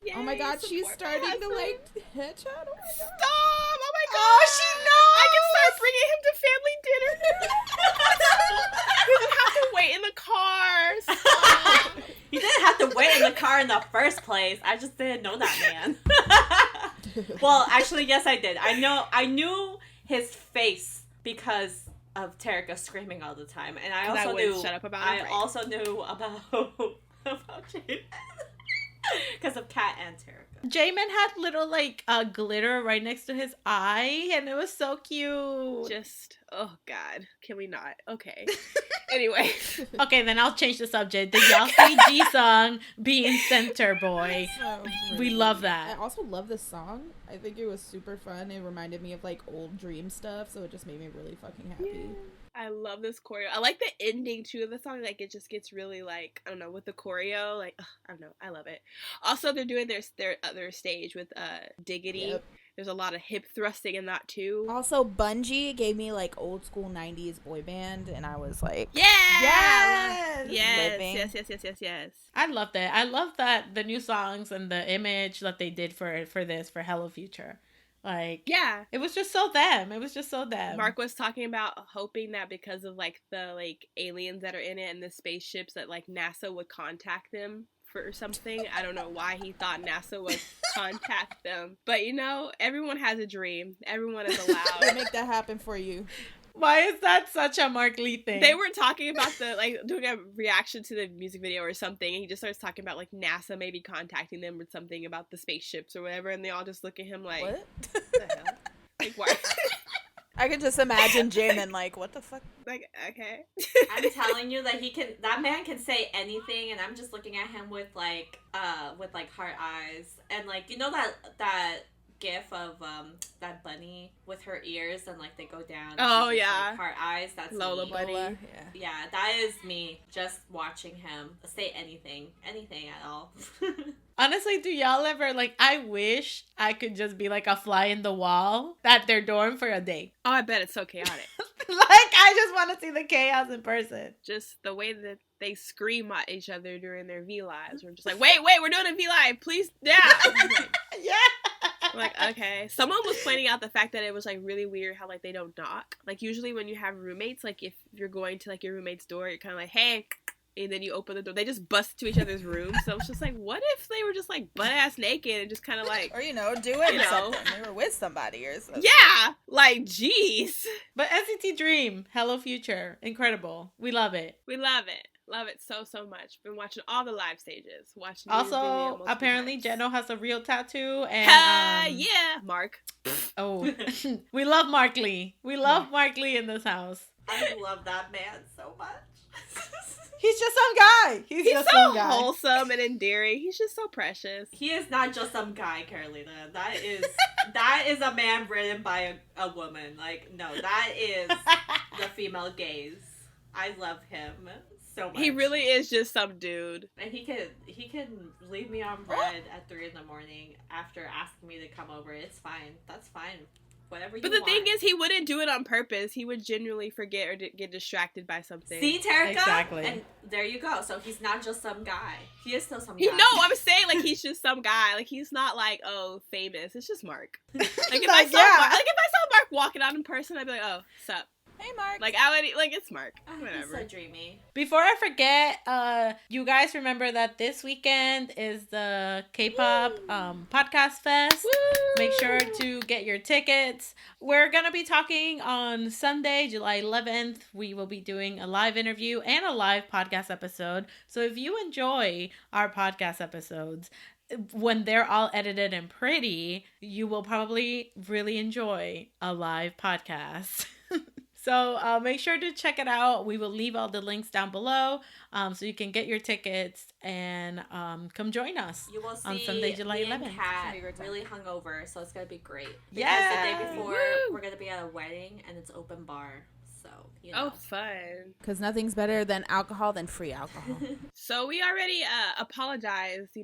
B: Yay,
D: Oh my god, she's
B: support my
D: starting to
B: husband.
D: like headshot. Oh my god.
B: Stop! Oh my god!
F: Oh, she knows!
B: I can start bringing him to family dinner. We don't have to wait in the car. Stop.
E: You didn't have to wait in the car in the first place. I just didn't know that man. Well, actually, yes, I did. I knew his face because of Terika screaming all the time, and I also knew.
B: Shut up about it.
E: I
B: Right.
E: also knew about Jamin because of Kat and Terika.
F: Jamin had little glitter right next to his eye, and it was so cute.
B: Just oh god, can we not? Okay. Anyway,
F: Okay, then I'll change the subject. Did y'all see Jisung being center boy?
D: So
F: We
D: pretty.
F: love
D: I
F: that.
D: also love this song. I think it was super fun. It reminded me of like old Dream stuff, so it just made me really fucking happy.
B: I love this choreo. I like the ending too of the song. Like it just gets really like I don't know with the choreo. Like I don't know. I love it. Also, they're doing their other stage with Diggity.
D: Yep.
B: There's a lot of hip thrusting in that too.
D: Also, Bungie gave me like old school 90s boy band, and I was like,
B: Yeah.
F: Yes!
D: Living.
B: Yes.
F: I love that. I love that the new songs and the image that they did for Hello Future. Like,
B: Yeah.
F: it was just so them. It was just so them.
B: Mark was talking about hoping that because of like the like aliens that are in it and the spaceships that like NASA would contact them for something. I don't know why he thought NASA would contact them. But you know, everyone has a dream. Everyone is
D: we'll
B: allowed.
D: make that happen for you.
F: Why is that such a Mark Lee thing?
B: They were talking about the like doing a reaction to the music video or something, and he just starts talking about like NASA maybe contacting them with something about the spaceships or whatever, and they all just look at him like,
D: What?
B: the hell? Like why?
D: I can just imagine Jamin like, what the fuck?
B: Like okay.
E: I'm telling you that that man can say anything, and I'm just looking at him with like heart eyes, and like you know that gif of that bunny with her ears and like they go down.
B: Oh,
E: she's just,
B: yeah.
E: like, heart eyes. That's
B: Lola
E: me.
B: bunny.
D: Yeah.
E: Yeah, that is me. Just watching him say anything at all.
F: Honestly, do y'all ever I wish I could just be like a fly in the wall at their dorm for a day.
B: Oh, I bet it's so chaotic.
F: I just want to see the chaos in person.
B: Just the way that they scream at each other during their V lives. We're just like, wait, we're doing a V live, please, yeah.
F: Yeah.
B: Like, okay. Someone was pointing out the fact that it was like really weird how like they don't knock. Like usually when you have roommates, like if you're going to like your roommate's door, you're kind of like, hey, and then you open the door. They just bust to each other's rooms. So it's just like, what if they were just like butt ass naked and just kind of like,
D: Or, doing
B: You know.
D: something. They were with somebody or something.
B: yeah, like, jeez.
F: But NCT Dream, Hello Future, incredible. We love it.
B: We love it. Love it so much. Been watching all the live stages. Watching the video
F: Also,
B: multiple
F: apparently
B: times.
F: Jeno has a real tattoo. And
B: Yeah, Mark.
F: Oh, we love Mark Lee. We love Mark Lee in this house.
E: I love that man so much.
F: He's just some guy. He's just
B: so
F: some guy.
B: wholesome and endearing. He's just so precious.
E: He is not just some guy, Carolina. That is a man written by a woman. Like, no, that is the female gaze. I love him so much.
B: He really is just some dude.
E: And he can leave me on red at 3 a.m. after asking me to come over. It's fine. That's fine. Whatever you
B: But the
E: want.
B: thing is, he wouldn't do it on purpose. He would genuinely forget or get distracted by something.
E: See, Terika?
F: Exactly.
E: And there you go. So he's not just some guy. He is still some
B: He
E: guy.
B: no, I'm saying like he's just some guy. Like he's not like famous. It's just Mark. Like if I
F: Like,
B: saw
F: yeah.
B: Mark walking out in person, I'd be like, oh, sup.
D: Hey, Mark.
B: Like I would like it's Mark.
E: Oh, he's
B: Whatever.
E: so dreamy.
F: Before I forget, you guys remember that this weekend is the K-pop podcast fest. Make sure to get your tickets. We're going to be talking on Sunday, July 11th. We will be doing a live interview and a live podcast episode. So if you enjoy our podcast episodes, when they're all edited and pretty, you will probably really enjoy a live podcast. So make sure to check it out. We will leave all the links down below so you can get your tickets and come join us.
E: You will see
F: on Sunday, July
E: me and
F: 11th.
E: Kat really hungover, so it's gonna be great. Because
F: Yeah.
E: the day before
B: Woo!
E: we're gonna be at a wedding and it's open bar, so you
B: Oh,
E: know.
B: fun.
D: Because nothing's better than alcohol than free alcohol.
B: So we already apologized,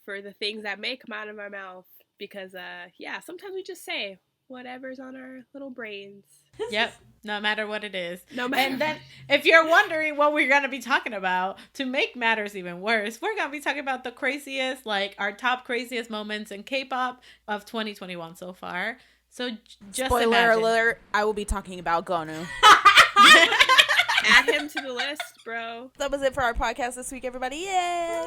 B: for the things that may come out of our mouth because, sometimes we just say whatever's on our little brains.
F: Yep. No matter what it is.
B: No matter.
F: And then if you're wondering what we're going to be talking about, to make matters even worse, we're going to be talking about the craziest, like our top craziest moments in K-pop of 2021 so far. So just
D: Spoiler
F: imagine.
D: alert, I will be talking about Gonu.
B: Add him to the list, bro.
D: That was it for our podcast this week, everybody. Yay!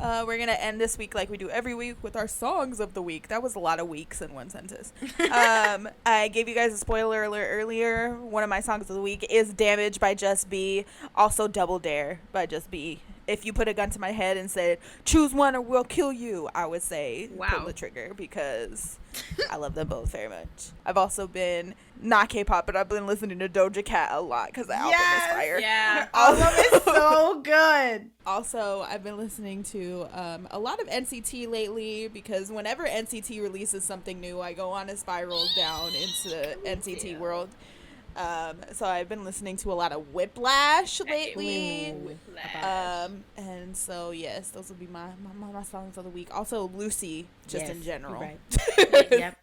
D: We're going to end this week like we do every week with our songs of the week. That was a lot of weeks in one sentence. I gave you guys a spoiler alert earlier. One of my songs of the week is Damage by Just B. Also Double Dare by Just B. If you put a gun to my head and said, choose one or we'll kill you, I would say pull the trigger because I love them both very much. I've also been, not K-pop, but I've been listening to Doja Cat a lot because the album is fire.
B: Yeah.
F: Her album is so good.
D: Also, I've been listening to a lot of NCT lately because whenever NCT releases something new, I go on a spiral down into the NCT world. So I've been listening to a lot of Whiplash lately. And so, yes, those will be my songs of the week. Also, Lucy, just in general.
F: Right. Yep.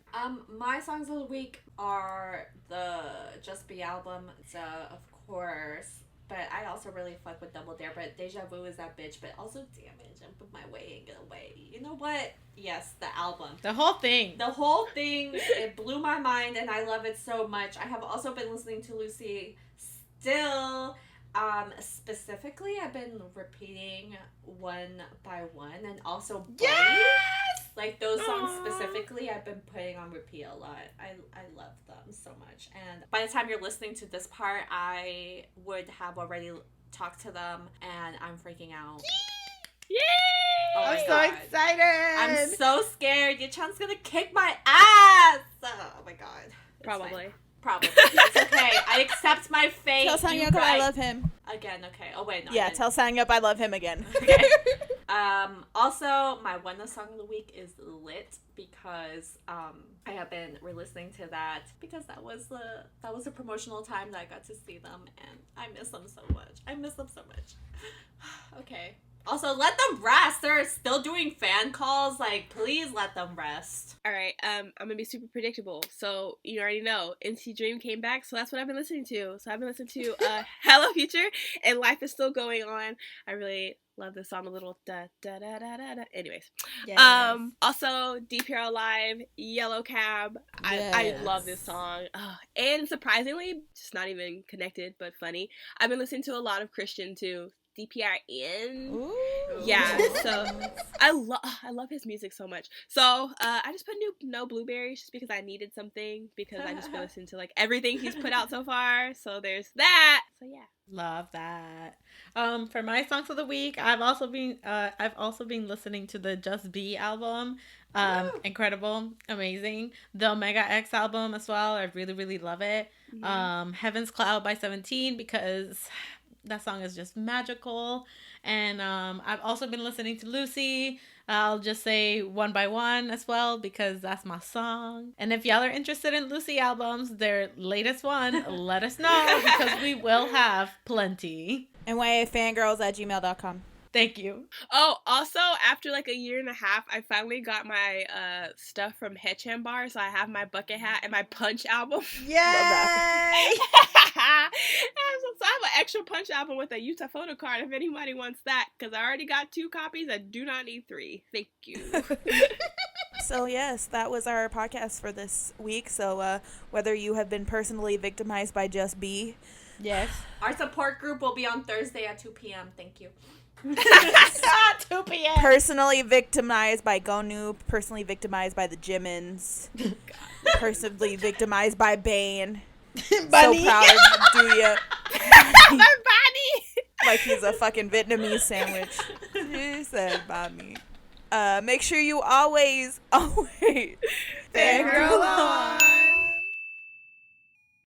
E: My songs of the week are the Just Be album, of course. But I also really fuck with Double Dare. But Deja Vu is that bitch. But also Damage and Put My Way and Get Away. You know what? Yes, the album.
F: The whole thing.
E: The whole thing, it blew my mind and I love it so much. I have also been listening to Lucy still. Specifically, I've been repeating One by One and also Buddy.
F: Yes!
E: Like those songs specifically, I've been putting on repeat a lot. I love them so much. And by the time you're listening to this part, I would have already talked to them and I'm freaking out.
B: Yay!
E: Oh my
F: I'm so
E: God.
F: excited.
E: I'm so scared. Yachan's gonna kick my ass. Oh my God. It's
B: Probably.
E: fine. Probably. It's okay. I accept my fate.
D: Tell
E: You
D: Sangyup I
E: guys-
D: love him.
E: Again, okay. Oh wait, no.
D: Yeah, tell Sangyup I love him again.
E: Okay. Also, my one song of the week is Lit because I have been re-listening to that because that was a promotional time that I got to see them and I miss them so much. Okay. Also, let them rest. They're still doing fan calls. Like, please let them rest.
B: All right, I'm gonna be super predictable. So you already know NC Dream came back, so that's what I've been listening to. So I've been listening to Hello Future and Life Is Still Going On. I really love this song, a little da da da da da da. Anyways, also DPR Live, Yellow Cab. I love this song. And surprisingly, just not even connected, but funny. I've been listening to a lot of Christian too. DPRN.
D: Ooh.
B: Yeah, so I love his music so much. So I just put No Blueberries just because I needed something because I just been listening to like everything he's put out so far. So there's that. So yeah.
F: Love that. For my songs of the week, I've also been listening to the Just Be album. Incredible, amazing. The Omega X album as well. I really, really love it.
B: Mm-hmm.
F: Heaven's Cloud by 17 because that song is just magical. And I've also been listening to Lucy. I'll just say One by One as well because that's my song. And if y'all are interested in Lucy albums, their latest one, let us know because we will have plenty.
D: NYAFangirls@gmail.com.
F: Thank you.
B: Oh, also, after like a year and a half, I finally got my stuff from Hechan Bar, so I have my bucket hat and my Punch album.
F: Yay!
B: So I have an extra Punch album with a Utah photo card if anybody wants that, because I already got 2 copies. I do not need 3. Thank you.
D: So yes, that was our podcast for this week. So whether you have been personally victimized by Just B,
F: Yes.
E: Our support group will be on Thursday at 2 p.m. Thank you.
F: 2 p.m.
D: personally victimized by Gonu, personally victimized by the Jimins, personally victimized by Bane.
F: Bunny.
D: So proud of Duya.
B: My body.
D: Like he's a fucking Vietnamese sandwich. He said by me. Make sure you always
F: Fangirl on.